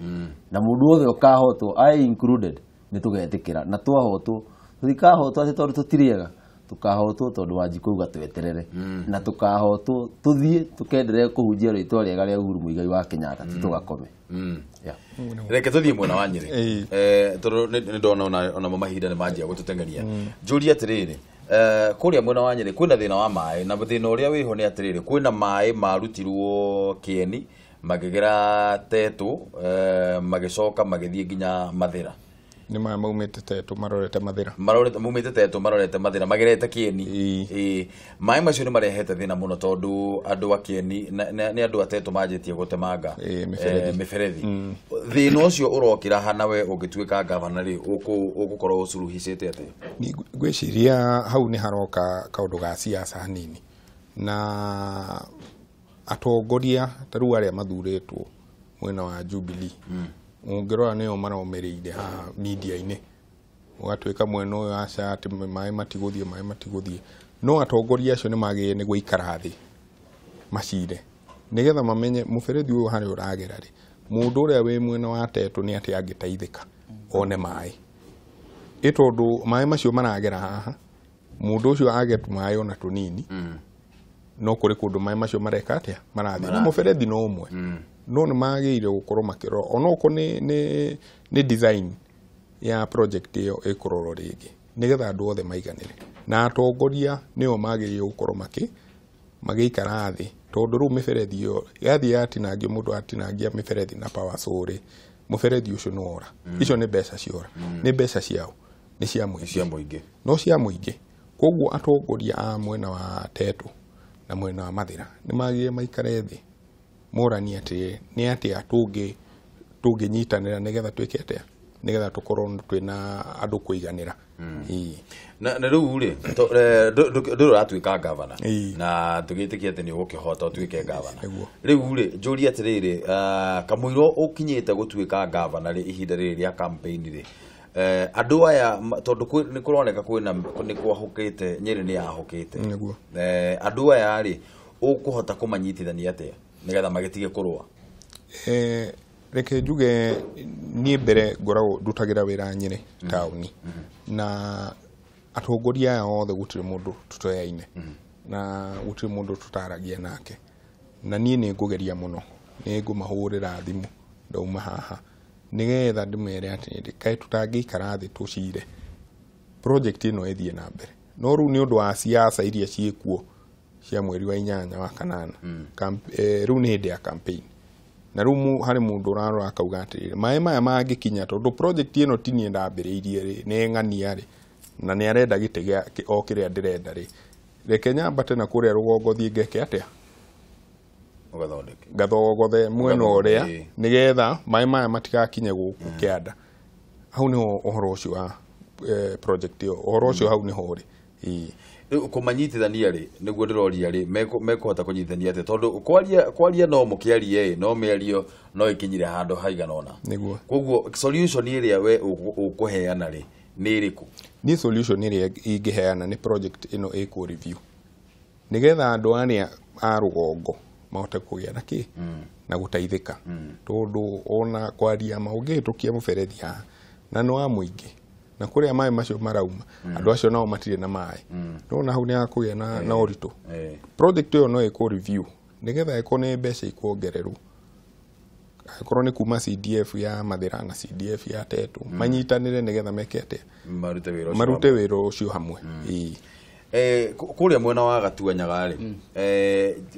na mundu wothe ukahotwo I included ni tugetikira na twahotwo tukahotwo ati tondu tutiriega tukahotwo tondu Wanjiku uga tweterere na tukahotwo tuthie tukenderee kuhunjia ritwa riega ria Uhuru Muigai wa Kenyatta tugakome reke tuthie mwena wa Nyeri tondu ni ndona ona mahinda ni manjia gututengania njuria atiriri kuria mwena wa Nyeri kwina thina wa mai na thina uria wiho ni atiriri kwina mai marutirwo Kieni magigera Tetu magicoka magithie nginya Mathira ni maumite Tetu marorete Mathira maumite Tetu marorete Mathira magerete Kieni mai macio ni marehete thina muno tondu andu a Kieni ni andu a Tetu manjitie gutemanga miferethi thina ucio urokira hana we ungituika governor ri ugukorwo ucuruhicite ate ni gwiciria hau ni haroka kaundu ga siasa nini na atongoria taru aria mathuritwo mwena wa Jubilee ngirora nio maraumirire ha media-ini ugatwika mwena uyu aca ati mai matiguthie no atongoria acio ni magire ni guikara thi macire nigetha mamenye muferethi uyu hari uragera ri mundu uria we mwena wa Tetu ni ati angiteithika one mai itondu mai macio maragera haha mundu ucio agetu mai ona tunini no kuri kundu mai macio mareka atia marathi na muferethi no umwe no ni magire gukorwo makiro onoko ni design ya project iyo ikororo ringi nigetha andu othe maiganire na atongoria nio magire gukorwo magikara thi tondu ru miferethi iyo yathi atinangia mundu atinangia miferethi na power sore muferethi ucio no ora icio ni mbeca ciora ni mbeca ciao ni cia muingi no cia muingi koguo atongoria a mwena wa Tetu na mwena wa Mathira ni magire maikare thi morani ati ni ati atungi nyitanira nigetha twike atia nigetha tukorwo twina andu kuiganira na riu ri ndu ratwika governor na tugitikia ati ni ugukihota utwike governor riu ri njuri atiriri kamuiro ukinyite gutwika governor ri ihinda riri ria campaign ri andu aya tondu ni kuroneka kwina ni kwahukite Nyeri ni yahukite andu aya ri ukuhota kumanyitithania atia nigetha magitige kurua reke njuge ni mbere ngoragwo ndutagira wira Nyeri tauni na atongoria aya othe gutire mundu tutoyaine na gutire mundu tutaragia nake na nie ni ngugeria muno ni ngumahurira thimu ndauma haha nigetha ndimere ati kai tutangikara thi tucire project ino ithie na mbere no ru ni undu wa siasa iria ciekuo cia mweri wa 8 wa kanana ru ni hinde ya campaign na ru hari mundu urarora akauga ati mai maya mangikinya tondu project ino tini ndambiriirie ri ni ng'ania ri na ni arenda gite o kiria ndirenda ri reke nyambate na kuria rugongo thie ngeke atia gathogothe mwena uria nigetha mai maya matigakinye guku kianda hau ni uhoro ucio wa project iyo uhoro ucio hau ni hori kumanyitithania ri niguo ndiroria ri mekuhota kunyitithania ati tondu kwaria no mukiarie no miario no ikinyire handu haigana ona niguo koguo solution iria we ukuheana ri ni iriku ni solution iria ingiheana ni project ino iko review nigetha andu ania a rugongo mahote kugia na ki na gutaithika tondu ona kwaria maungitukia muferethi ha na no amuingi na kuria mai macio marauma andu acio nao matire na mai no hau ni akugia na orito project yo no iko review nigetha iko ni mbeca ikuongereru akorwo ni kuma CDF ya Mathira na CDF ya Tetu manyitanire nigetha meke atia marute wira ucio hamwe kuria mwena wa Gatuanyaga ri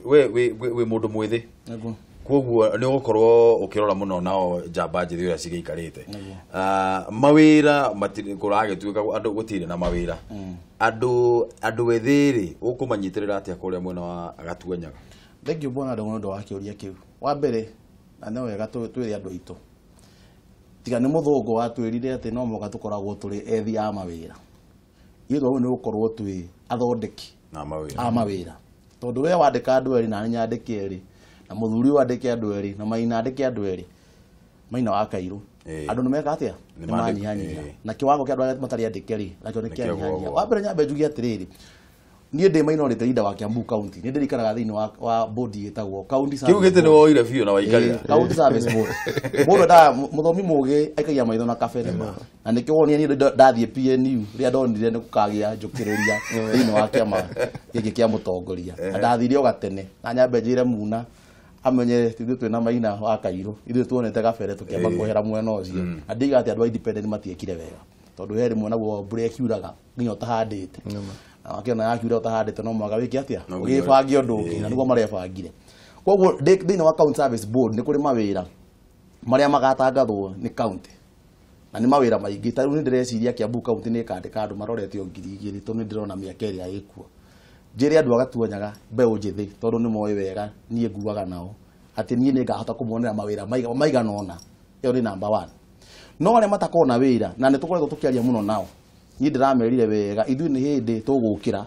we mundu mwithi koguo ni ugukorwo ukirora muno nao njamba njithi uria cigiikarite mawira kuragituika andu gutire na mawira andu ethiri ukumanyitirira atia kuria mwena wa Gatuanyaga thank you bona ndono ndo wakiuria kiu wa mbere na no wega twiri andu itu tiga ni muthungu watwirire ati no moga tukoragwo turi ethi a mawira yiro ni ukorwo twi athondeki na mawira tondu we wandika andu eri na nyandiki eri na muthuri wandike andu eri na maina andike andu eri maina wa Kairu andu ni meka atia ni manyihanyia na kiwango kia andu matari andike eri na kio ni kia nyihanyia wa mbere nyambe njugi atiriri niä ndä mainorä ida wa Kiambu County nä ndä rikaraga thä inä wa bodi ätagwo kä u gä tä nä woire biå na waikarä County Service Board må ndå da må thomi må gä aikagia maitho na kabere na nä kä wonia niä ndathiä PNU rä a ndonire nä gå kagä a njå kä rä ria thä inä wa kä ama gä kä kä a må tongoria na ndathire o gatene na nyambe njä re Muna amenye ithuĩ twĩ na Maina wa Kairũ ithuĩ tuonete gabere tũkĩamba kwehera mwena ũcio na ndiga atĩ andũ a independent matiekire wega tondũ he rĩmwe naguo mbura ĩkiuraga nginya ũtahandĩte na wakĩona yakiura ũtahandĩte no mwaka wĩke atĩa ũgĩbange ũndũ ũngĩ na nĩguo marebangire koguo thĩinĩ wa County Service Board nĩ kũrĩ mawĩra marĩa magatangathwo nĩ county na nĩ mawĩra maingĩ ta rĩu nĩ ndĩreciria Kiambu County nĩ ĩkandĩka andũ marorete 2,000 tondũ nĩ ndĩrona mĩaka ĩrĩa ĩkuo njĩre andũ agatuonyaga mbeũ njĩthĩ tondũ nĩ moĩ wega niĩ nguaga nao atĩ niĩ nĩ ngahota kũmonera mawĩra maigana ũna ĩyo nĩ number 1 no arĩa matakorwo na wĩra na nĩ tũkoretwo tũkĩaria mũno nao niĩ ndĩramerire wega ithuĩ nĩ hĩndĩ tũgũkĩra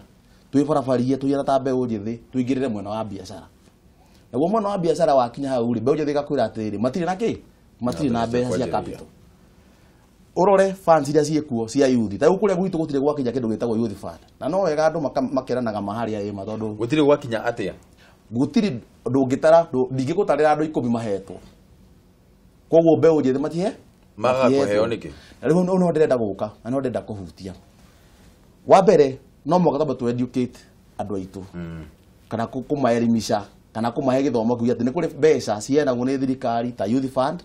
twĩbarabarie tũhiana ta mbeũ njĩthĩ tũingĩrĩre mwena wa biacara naguo mwena wa biacara wakinya hau rĩ mbeũ njĩthĩ ĩgakwĩra atĩrĩrĩ matirĩ na kĩ matirĩ na mbeca cia capital urore funds iria ciĩkuo cia youth ta kũrĩa gwitũ gũtirĩ gwakinya kĩndũ gĩtagwo youth fund na no wega andũ makeranaga maharĩa ĩma tondũ gũtirĩ gwakinya atĩa gũtirĩ ndũngĩtara ndingĩgũtarĩra andũ 10 mahetwo koguo mbeũ njĩthĩ matihe magakũheo nĩkĩ na rĩu no ndĩrenda gũka na no ndĩrenda kũhutia wa mbere no mũhaka twambe to educate andũ aitũ kana kũmaelimisha kana kũmahe gĩthomo kiuga atĩ nĩ kũrĩ mbeca ciheanagwo nĩ thirikari ta youth fund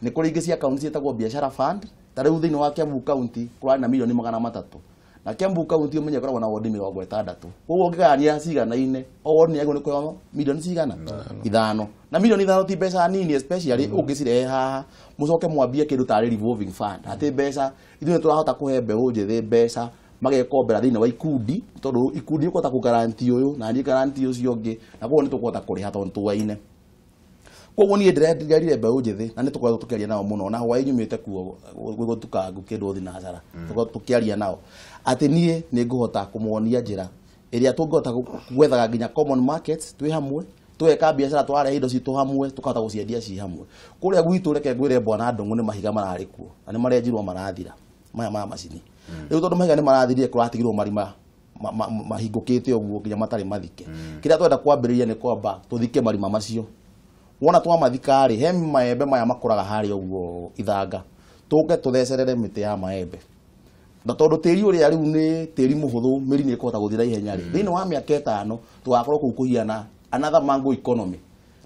nĩ kũrĩ ingĩ cia kaunti ciĩtagwo biashara fund ta rĩu thĩinĩ wa Kiambu County kũrarĩ na milioni 300 na Kiambu County ũmenye koragwo na wodi 60 koguo ũngĩgania cigana-inĩ o wodi nĩ agĩrĩirwo nĩ kũheo milioni cigana 5 na milioni 5 ti mbeca nini especially ũngĩcirehe haha mũcoke mwambie kĩndũ tarĩ revolving fund atĩ mbeca ithuĩ nĩ tũrahota kũhe mbeũ njĩthĩ mbeca magekombera thĩinĩ wa ikundi tondũ ikundi ũkũhota kũgaranti ũyũ na niĩ garanti ũcio ũngĩ na koguo nĩ tũkũhota kũrĩha tondũ tũwaine koguo niĩ ndĩrerire mbeũ njĩthĩ na nĩ tũkoretwo tũkĩaria nao mũno na hwaĩ nyumĩte kuo gwĩgũtukangu kĩndũ thinacara tũkĩaria nao atĩ niĩ nĩ ngũhota kũmonia njĩra ĩrĩa tũngĩhota gwethaga nginya common markets twĩ hamwe tũgeka biacara twarehe indo citũ hamwe tũkahota gũciendia ci hamwe kũrĩa gwitũ reke ngwĩre Bwana Ndũng'ũ nĩ mahiga mararĩ kuo na nĩ marenjirwo marathira maya macini rĩu tondũ mahiga nĩ marathirire kũratigirwo marima mahingũkĩte ũguo nginya matarĩ mathike kĩrĩa twenda kwambĩrĩria nĩ kwamba tũthike marima macio wona twamathika rĩ he maembe maya makũraga harĩa ũguo ithanga tũke tũthecerere mĩtĩ ya maembe na tondũ tĩri ũrĩa rĩu nĩ tĩri mũhũthũ mĩri nĩ ĩkũhota gũthira ihenya rĩ thĩinĩ wa mĩaka 5 tũgakorwo kũu kũhiana another mango economy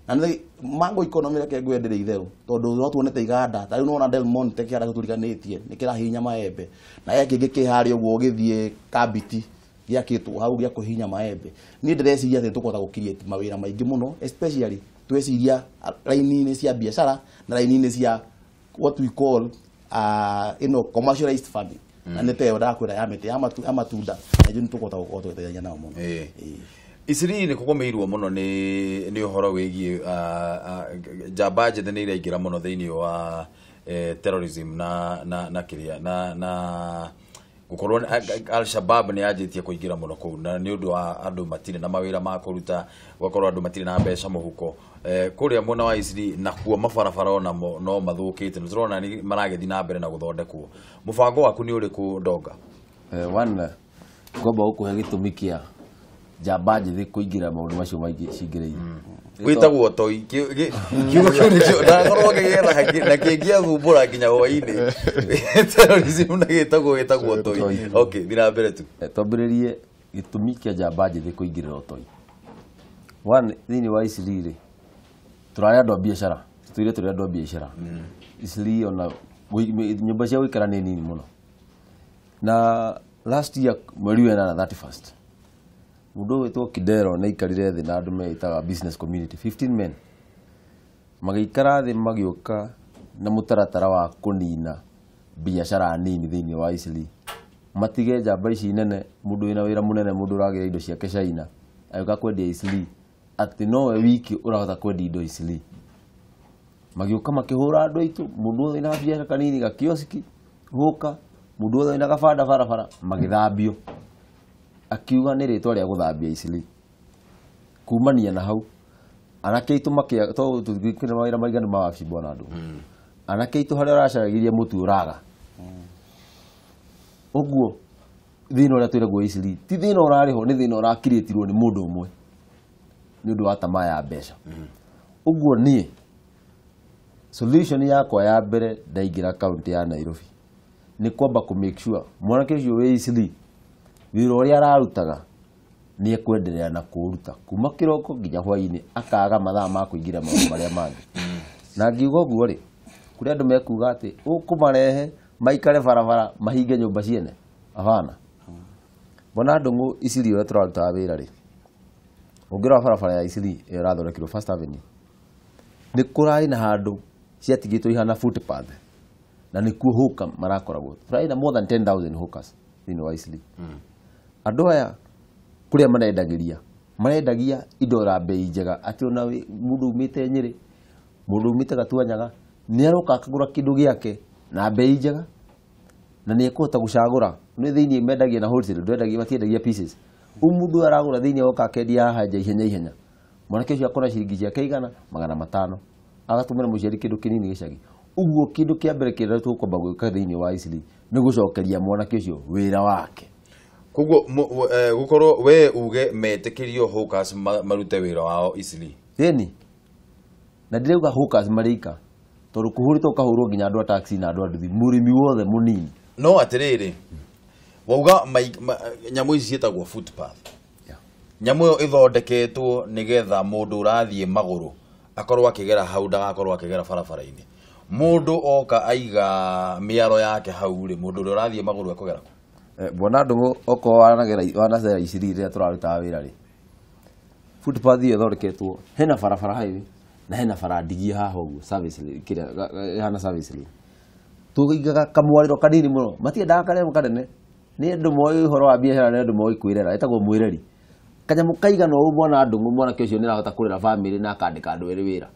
na mango economy reke ngwendere itherũ tondũ no tuonete iganda ta rĩu nona Del Monte kĩara tũtũriganĩtie nĩ kĩrahinya maembe na ye kĩngĩ kĩ harĩa ũguo ũgĩthiĩ Kabiti gĩakĩtwo hau gĩa kũhinya maembe niĩ ndĩreciria atĩ tũkũhota gũkiria mawĩra maingĩ mũno especially tweciria raini-inĩ cia biacara na raini-inĩ cia what we call commercialized farming na nĩ teo ndakwĩra ya mĩtĩ ya matunda na nĩ tũkũhota gũkorwo tũgĩteithania nao mũno Isiri nĩ kũgũmĩirwo mũno nĩ ũhoro wĩgiĩ njamba njĩthĩ nĩ iraingĩra mũno thĩinĩ wa terrorism na kĩrĩa na gũkorwo Al-Shabab nĩ yanjĩtie kũingĩra mũno kũu na nĩ ũndũ wa andũ matirĩ na mawĩra ma kũruta gũkorwo andũ matirĩ na mbeca mũhuko kũrĩa mwena wa Isiri nakuo mabarabara onamo no mathũkĩte nĩ tũrona nĩ maragĩthiĩ na mbere na gũthondekwo mũbango waku nĩ ũrĩkũ Ndonga one ngomba gũkũhe gĩtũmi kĩa njamba njĩthĩ kũingĩra maũndũ macio maingĩ cingĩrĩire gwĩtagwo toi kiugo kĩu nĩkĩo ndakorwo ngĩgetha na kĩngĩathumbũra nginya hwaĩ-inĩ terrorism na gĩtagwo toi okay thiĩ na mbere tu twambĩrĩrie gĩtũmi kĩa njamba njĩthĩ kũingĩrĩra ũtoi one thĩinĩ wa Isiri rĩ tũrarĩ andũ a biacara tũtũire tũrĩ andũ a biacara Isiri ona nyũmba cia gũikara nĩ nini mũno na last year mweri wena na 31st mũndũ wĩtwo Kidero nĩ aikarire thĩ na andũ meĩtaga business community 15 men magĩikara thĩ magĩũka na mũtaratara wa kũnina biacara nini thĩinĩ wa Isiri matige njamba ici nene mũndũ wĩna wĩra mũnene mũndũ ũragĩra indo ciake China agĩũka kwendia Isiri atĩ nowe wiki ũrahota kwendia indo Isiri magĩũka makĩhũra andũ aitũ mũndũ wothe na biacara kanini gakioski gũka mũndũ wothe na gabanda barabara magĩthambio akiuga nĩ rĩtwa rĩa gũthambia Isiri kumania na hau anake aitũ makĩa to tũthikĩrĩria mawĩra maigana ma wabici Bwana Ndũng'ũ anake aitũ harĩa ũracaragirie mũtu ũraga ũguo thina uria twiragwo Isili ti thina urariho ni thina urakiritirwo ni mundu umwe ni undu wa tamaa ya mbeca uguo nie solution yakwa ya mbere ndaingira county ya Nairobi ni kwamba ku make sure mwanake ucio we Isili wira uria ararutaga ni ekwenderea na kuruta kuma kiroko nginya hwaini akaga mathaa ma kuingira maundu maria mangi na ngiuga uguo ri kuri andu mekuga ati ukumarehe maikare barabara mahinge nyumba ciene avana bona ndungu Isili uria turaruta wira ri ungira barabara ya Isili irathondekirwo First Avenue ni kurari na handu ciatigitwo ihana footpath na nikuo huka marakoragwo turari na more than 10,000 hookers thini wa Isili andu aya kuria marendagia indo ra bei njega ati ona mundu umite Nyeri mundu umite Gatuanyaga ni aroka akagura kindu giake na bei njega na ni ekota gucagura ni thini mendagia na wholesale ndendagia matiendagia pieces mundu aragura thini oka kendia haja ihenya mwanake ucio akona ciringi ciake igana 500 agatumira muciari kindu kinini gicagi uguo kindu kia mbere kira tukwamba gwika thini wa Isili ni gucokeria mwanake ucio wira wake koguo gukorwo we uge metikirio hookers marute wira wao Isili thini na ndireuga hookers marika tondu kuhuritwo kahurwo nginya andu a taxi na andu a nduthi murimi wothe munini no atiriri wauga nyamu ici cietagwo footpath nyamu yo ithondeketwo nigetha mundu urathie maguru akorwo akigera hau ndagakorwo akigera barabara-ini mundu oka aiga miaro yake hau ri mundu urathie maguru akugera bona ndungu oko wanacera Isili ria turaruta wira ri footpath iyo ithondeketwo hena barabara highway na hena bara ndigi haha uguo service kiria hana service ri tugigaga kamwariro kanini muno matiendaga karemo kanene ni andu moi horo wa biashara ni andu moi kwirera etagwo mwireri kanyamu kaigana u mwana ndungu mwana kicio ni rahota kurera family na akandika andu eri wira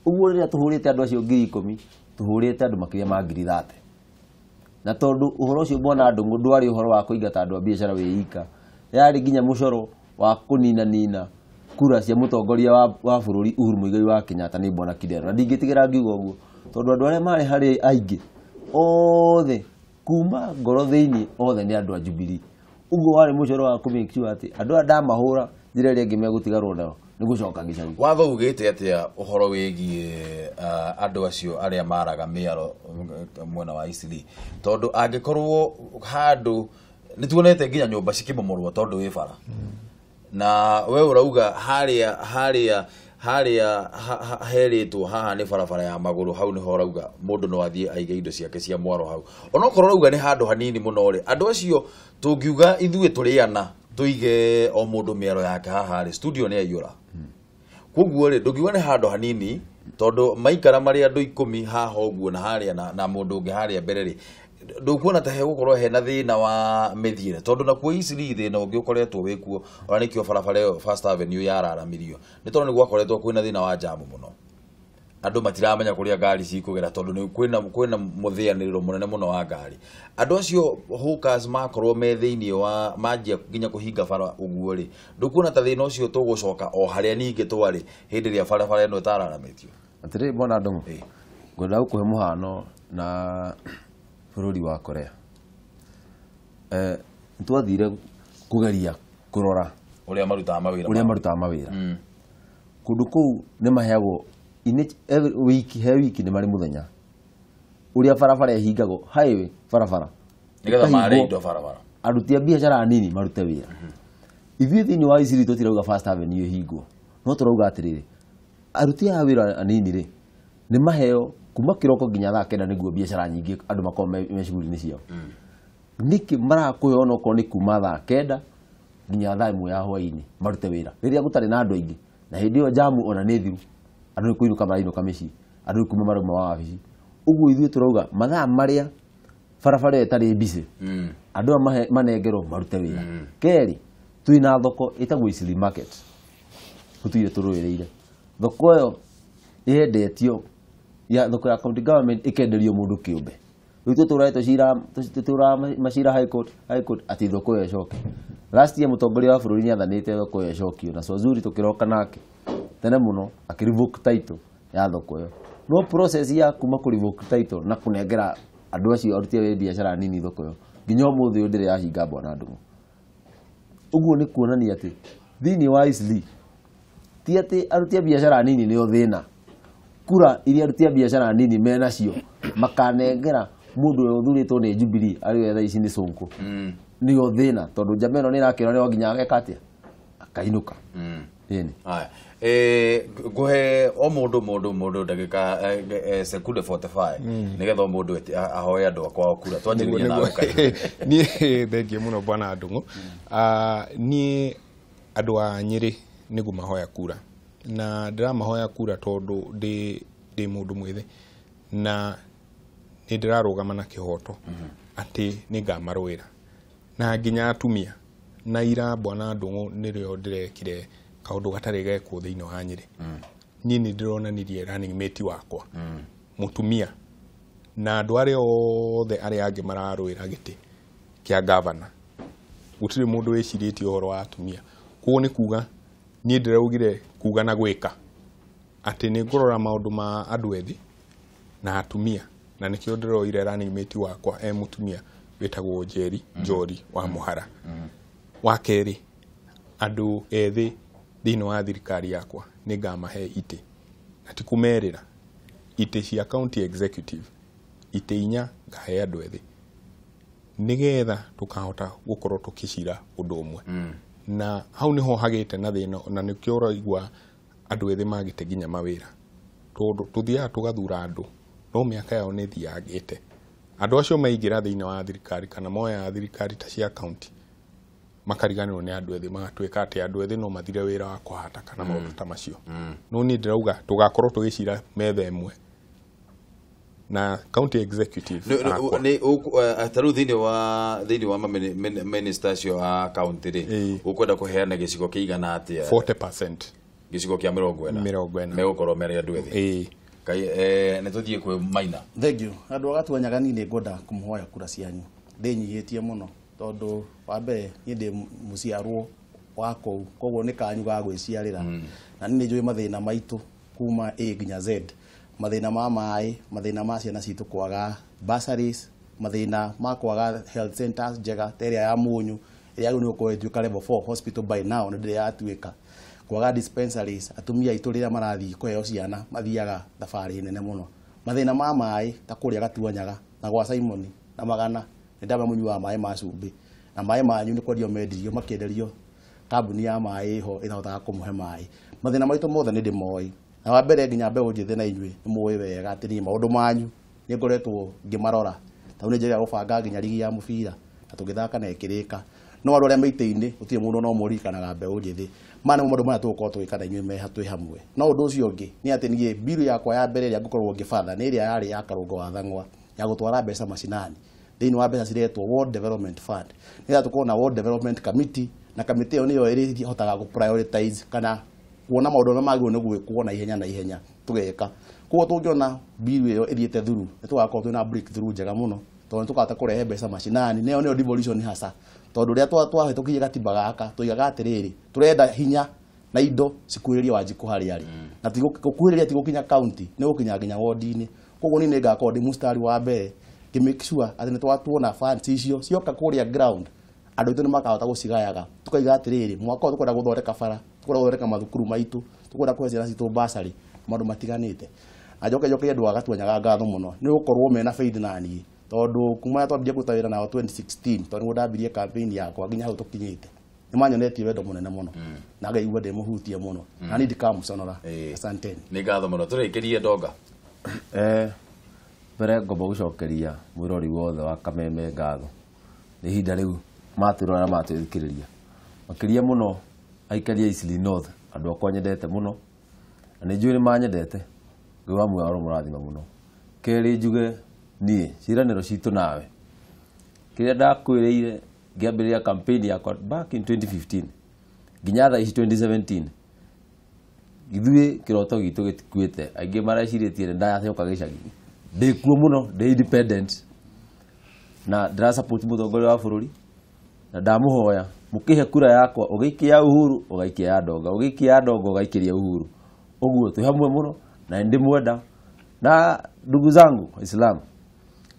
uguo riria tuhurite andu acio 10,000 tuhurite andu makiria ma 30,000 na tondu uhoro ucio mwana ndungu ndwari uhoro wa kuingata andu a biashara wiika yari nginya mucoro wa kunina kura cia mutongoria wa bururi Uhuru Muigai wa Kenyatta ni Bwana Kidero na ndingitigira ngiuga uguo tondu andu aria mari hari aingi othe kuma ngoro thiini othe ni andu a Jubilee uguo wari mucoro wa kumake sure ati andu ndamahura njira iria ingi megutigarwo nao ni gucoka gicagi watho ugite atia uhoro wigie andu acio aria maraga miaro mwena wa Isili tondu angikorwo handu nituonete nginya nyumba cikimomorwo tondu wi bara na we urauga haria heritwo haha ni barabara ya maguru hau ni horauga mundu no athie aige indo ciake cia mwaro hau ona korwo rauga ni handu hanini muno ri andu acio tungiuga ithue turiana tuige o mundu miaro yake haha ri studio ni aiyura koguo ri ndungiuga ni handu hanini tondu maikara mari andu 10 haha uguo na haria na mundu ungi haria mbere ri ndukuona ta he gukorwo hena thina wa mithiire tondu na kuo Isili thina ungi ukoretwo wikuo ona nikio barabara yo First Avenue yararamirio ni tondu ni gwakoretwo kwina thina wa jamu muno andu matiramenya kuria ngari cikugera tondu ni kwina muthianiriro munene muno wa ngari andu acio hookers makorwo me thiini wa manjia nginya kuhinga bara uguo ri ndukuona ta thina ucio tugucoka o haria ningi twari hindi ria barabara ino tararamitio atiri bona ndungu ngwenda gukuhe muhano na bururi wa Korea ntwathire kugeria kurora uria marutaga mawira kundu kuu ni maheagwo every week ni mari muthenya uria barabara ihingagwo highway barabara nigetha mare indo barabara aruti a biashara nini marute wira ithuĩ thĩinĩ wa Isili tutirauga First Avenue ihingwo no turauga atiriri aruti a wira anini ri ni maheo kuma kiroko nginya thaa 9 niguo biashara nyingi andu makorwo me cuguri-ini ciao niki marakuhe ona okorwo ni kuma thaa 9 nginya thaa 1 ya hwaini marute wira riria gutari na andu aingi na hindi iyo jamu ona ni thiru andu ni kuinuka marainuka micii andu ni kuma maruma wa wabici uguo ithuĩ turauga mathaa maria barabara itari busy andu manengerwo marute wira keri twina thoko itagwo Isili market tutuire turuireire thoko yo yendetio ya thoko ya county government ikenderio mundu kiumbe riu turaitwo cira macira high court ati thoko yo icoke last year mutongoria wa bururi ni athanite thoko yo icokio na Swazuri tukiroka nake tene muno akirevoke title ya thoko yo no process ya kuma ku revoke title na kunengera andu acio aruti biashara nini thoko yo nginya umuthi ndire yahinga Bwana Ndung'u. Uguo ni kuonania ati thini wa Eastleigh ti ati aruti biashara nini nio thina, kura iria aruti biashara nini mena cio makanengera mundu uyu uthuritwo ni Jubilee ari wetha ici ni Sonko nio thina, tondu njameno ni rakira ni nginya agekatia akainuka. Yeni haya guhe o mundu ndagika sekunde 45 nigetha mundu ahoya andu akwa kura twanjiriria nawe kai ni thengie muno Bwana Ndung'u. Ni andu a Nyeri nigu mahoya kura na ndiramahoya kura tondu ndi mundu mwithe na ni ndirarugama na kihoto ati ningamarwira na nginya atumia na ira Bwana Ndung'u nirio ndirekire kaundu gatari gekwo thiini wa Nyeri. Ni ndironanirie running mate wakwa mutumia na andu aria othe aria angi mararwira giti kia governor gutiri mundu wiciritie uhoro wa atumia. Kuo ni kuga ni ndiraugire kuga na gwika ati ni ngurora maundu ma andu ethi na atumia na nikio ndiroire running mate wakwa mutumia wetagwo Njeri Njori wa Muhara. Wa keri andu ethi thiini wa thirikari yakwa ningamahe ite na tikumerira ite cia county executive ite inya ngahe andu ethi nigetha tukahota gukorwo tukicira undu umwe. Na hau niho hagite na thina na nikio roigwa andu ethi magite ginya mawira tondu tuthiaga tugathura andu no miaka yao ni thiagite andu acio maingira thiini wa thirikari kana moya thirikari ta cia county makariganirwo ni andu ethi magatwika ati andu ethi no mathire wira wa kuhata kana maundu ta macio. No ni ndirauga tugakorwo tugicira metha imwe na county executive ni ataru thiini wa minister cio a county ri ukwenda kuheana gicigo kiigana atia 40% gicigo kia 40 megukorwo mere andu ethi kai ni tuthie kwi Maina. Thank you. Andu agatuanyaga nini ngwenda kumuhoya kura cianyu ndinyihitie muno tondu wa mbere ni ndi muciarwo wako koguo ni kanyu ga gwiciarira na nini njui mathina maitu kuma A nginya Z, mathina ma mai, mathina ma ciana citu kwaga bursaries, mathina ma kwaga health centers njega teria ya munyu iria ni ukoetuika level 4 hospital by now ni ndiria atuika kwaga dispensaries, atumia itu riria marathi kuheo ciana mathiaga thabari nene muno, mathina ma mai ta kuria Gatuanyaga na gwa Simon na Magana ndaba munyua mai ma cumbi na mai manyu ni kwendio mendirio makienderio kambuni ya mai ho irahotaga kumuhe mai. Mathina maitu mothe ni ndimoi na wa mbere nginya mbeu njithe na inyui ni muwi wega ati ni maundu manyu ni ngoretwo ngimarora tau ni njega gubanga nginya ligi ya mubira na tugithaka na ikirika no andu aria meite-ini utie mundu no murikanaga mbeu njithi mana mundu mana tuko twikana inyui me hatwi hamwe. No undu ucio ungi ni ati ni biru yakwa ya mbere ya gukorwo ngibatha ni iria yari ya Karungo wa Thang'wa ya gutwara mbeca macinani thiini wa mbeca ciretwo World Development Fund. Nira tukorwo na World Development Committee na committee iyo niyo iri hotaga gu prioritize kana kuona maundu ma magwo ni gwikwo na ihenya tugeka. Kuo tungiona biru iyo ithiete thuru ni tugakorwo twina breakthrough njega muno tondu tukahota kurehe mbeca macinani niyo devolution hasa tondu ria twahitukirie gatiba gaka tuigaga atiriri turenda hinya na indo cikuhiriria Wanjiku hari ari na tigukuhiriria tigukinya county ni gukinya nginya ward-ini. Koguo ni ngakorwo ndi mustari wa mbere ki make sure ati ni twatuona funds icio cioka kuria ground andu itu ni makahota gucigayaga tukaiga atiriri mwaka tukwenda guthondeka bara tukwenda guthondeka mathukuru maitu tukwenda kuhe ciana citu basari maundu matiganite na njoke andu Gatuanyaga ngatho muno ni gukorwo mena faith na nie tondu kuma twambia kuruta wira nao 2016 tondu ndambirie campaign yakwa nginya hau tukinyite ni manyonetie wendo munene muno na ngaigua ndi muhutie muno na ni ndikamuconora. Asanteni ni ngatho muno turikirie ndonga mbere ngomba gucokeria mwirori wothe wa Kameme ngatho ni hinda riu maturora matwithikiriria makiria muno aikaria Eastleigh North andu akwa nyendete muno na njui ni manyendete ngai wa mwaro murathima muno. Keri njuge nie ciraniro citu nawe kiria ndakwireire ngiambiriria campaign yakwa back in 2015 nginya tha 2017 ithui kiroto gitu gitikuite aingi maraciritie ndayacoka gicagi ndikuo muno ndi independent na ndira support mutongoria wa bururi na ndamuhoya mukihe kura yakwa ugiikia Uhuru ugaikia ya Ndonga ugiikia Ndonga ugaikiria Uhuru uguo tu hamwe muno na ndi mwenda na ndugu zangu Waislamu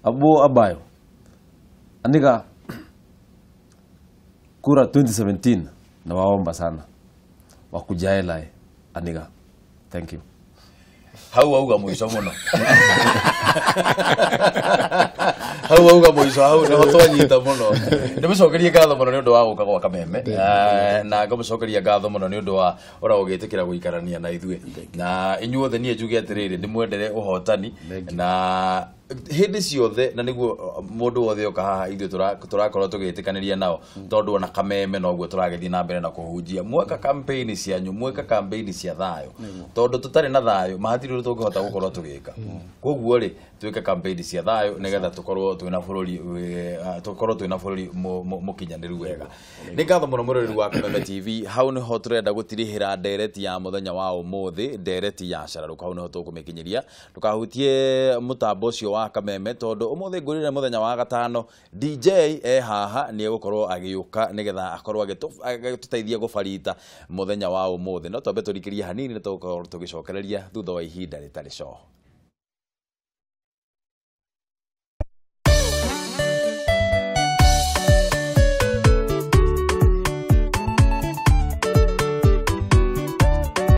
Abo Abayo aniga kura 2017 na waomba sana wakujaela aniga. Thank you. Hau auga mwiso muno. Hau auga mwiso hau ne hotonyita muno. Ndimucokerie ngatho muno ni undu wa guka gwa Kameme. Na ngamucokeria ngatho muno ni undu wa ora ugitikira guikarania na ithue. Na inyuothe nie njuge atiriri ndimwendere uhotani na hindi ciothe na niguo mundu wothe oka haha ithue turakorwo tugitikaniria nao tondu ona Kameme noguo turagethie na mbere na kuhunjia mweka campaign cianyu mweka campaign cia thayo tondu tutari na thayo mahatiri tungihota gukorwo tugika koguo ri twike campaign cia thayo nigetha tukorwo twina bururi mukinyaniru wega. Ni ngatho muno murori wa Kameme TV. Hau niho turenda gutirihira ndereti ya muthenya wa umuthi, ndereti ya Cararuka. Hau niho tukumikinyiria tukahutie mutambo ucio wa Kameme tondu umuthi ngurire muthenya wa gatano DJ haha ni egukorwo agiuka nigetha akorwo agituteithia gufarita muthenya wa umuthi. No twambe turikirie hanini ni tugicokereria thutha wa ihinda ritari coho.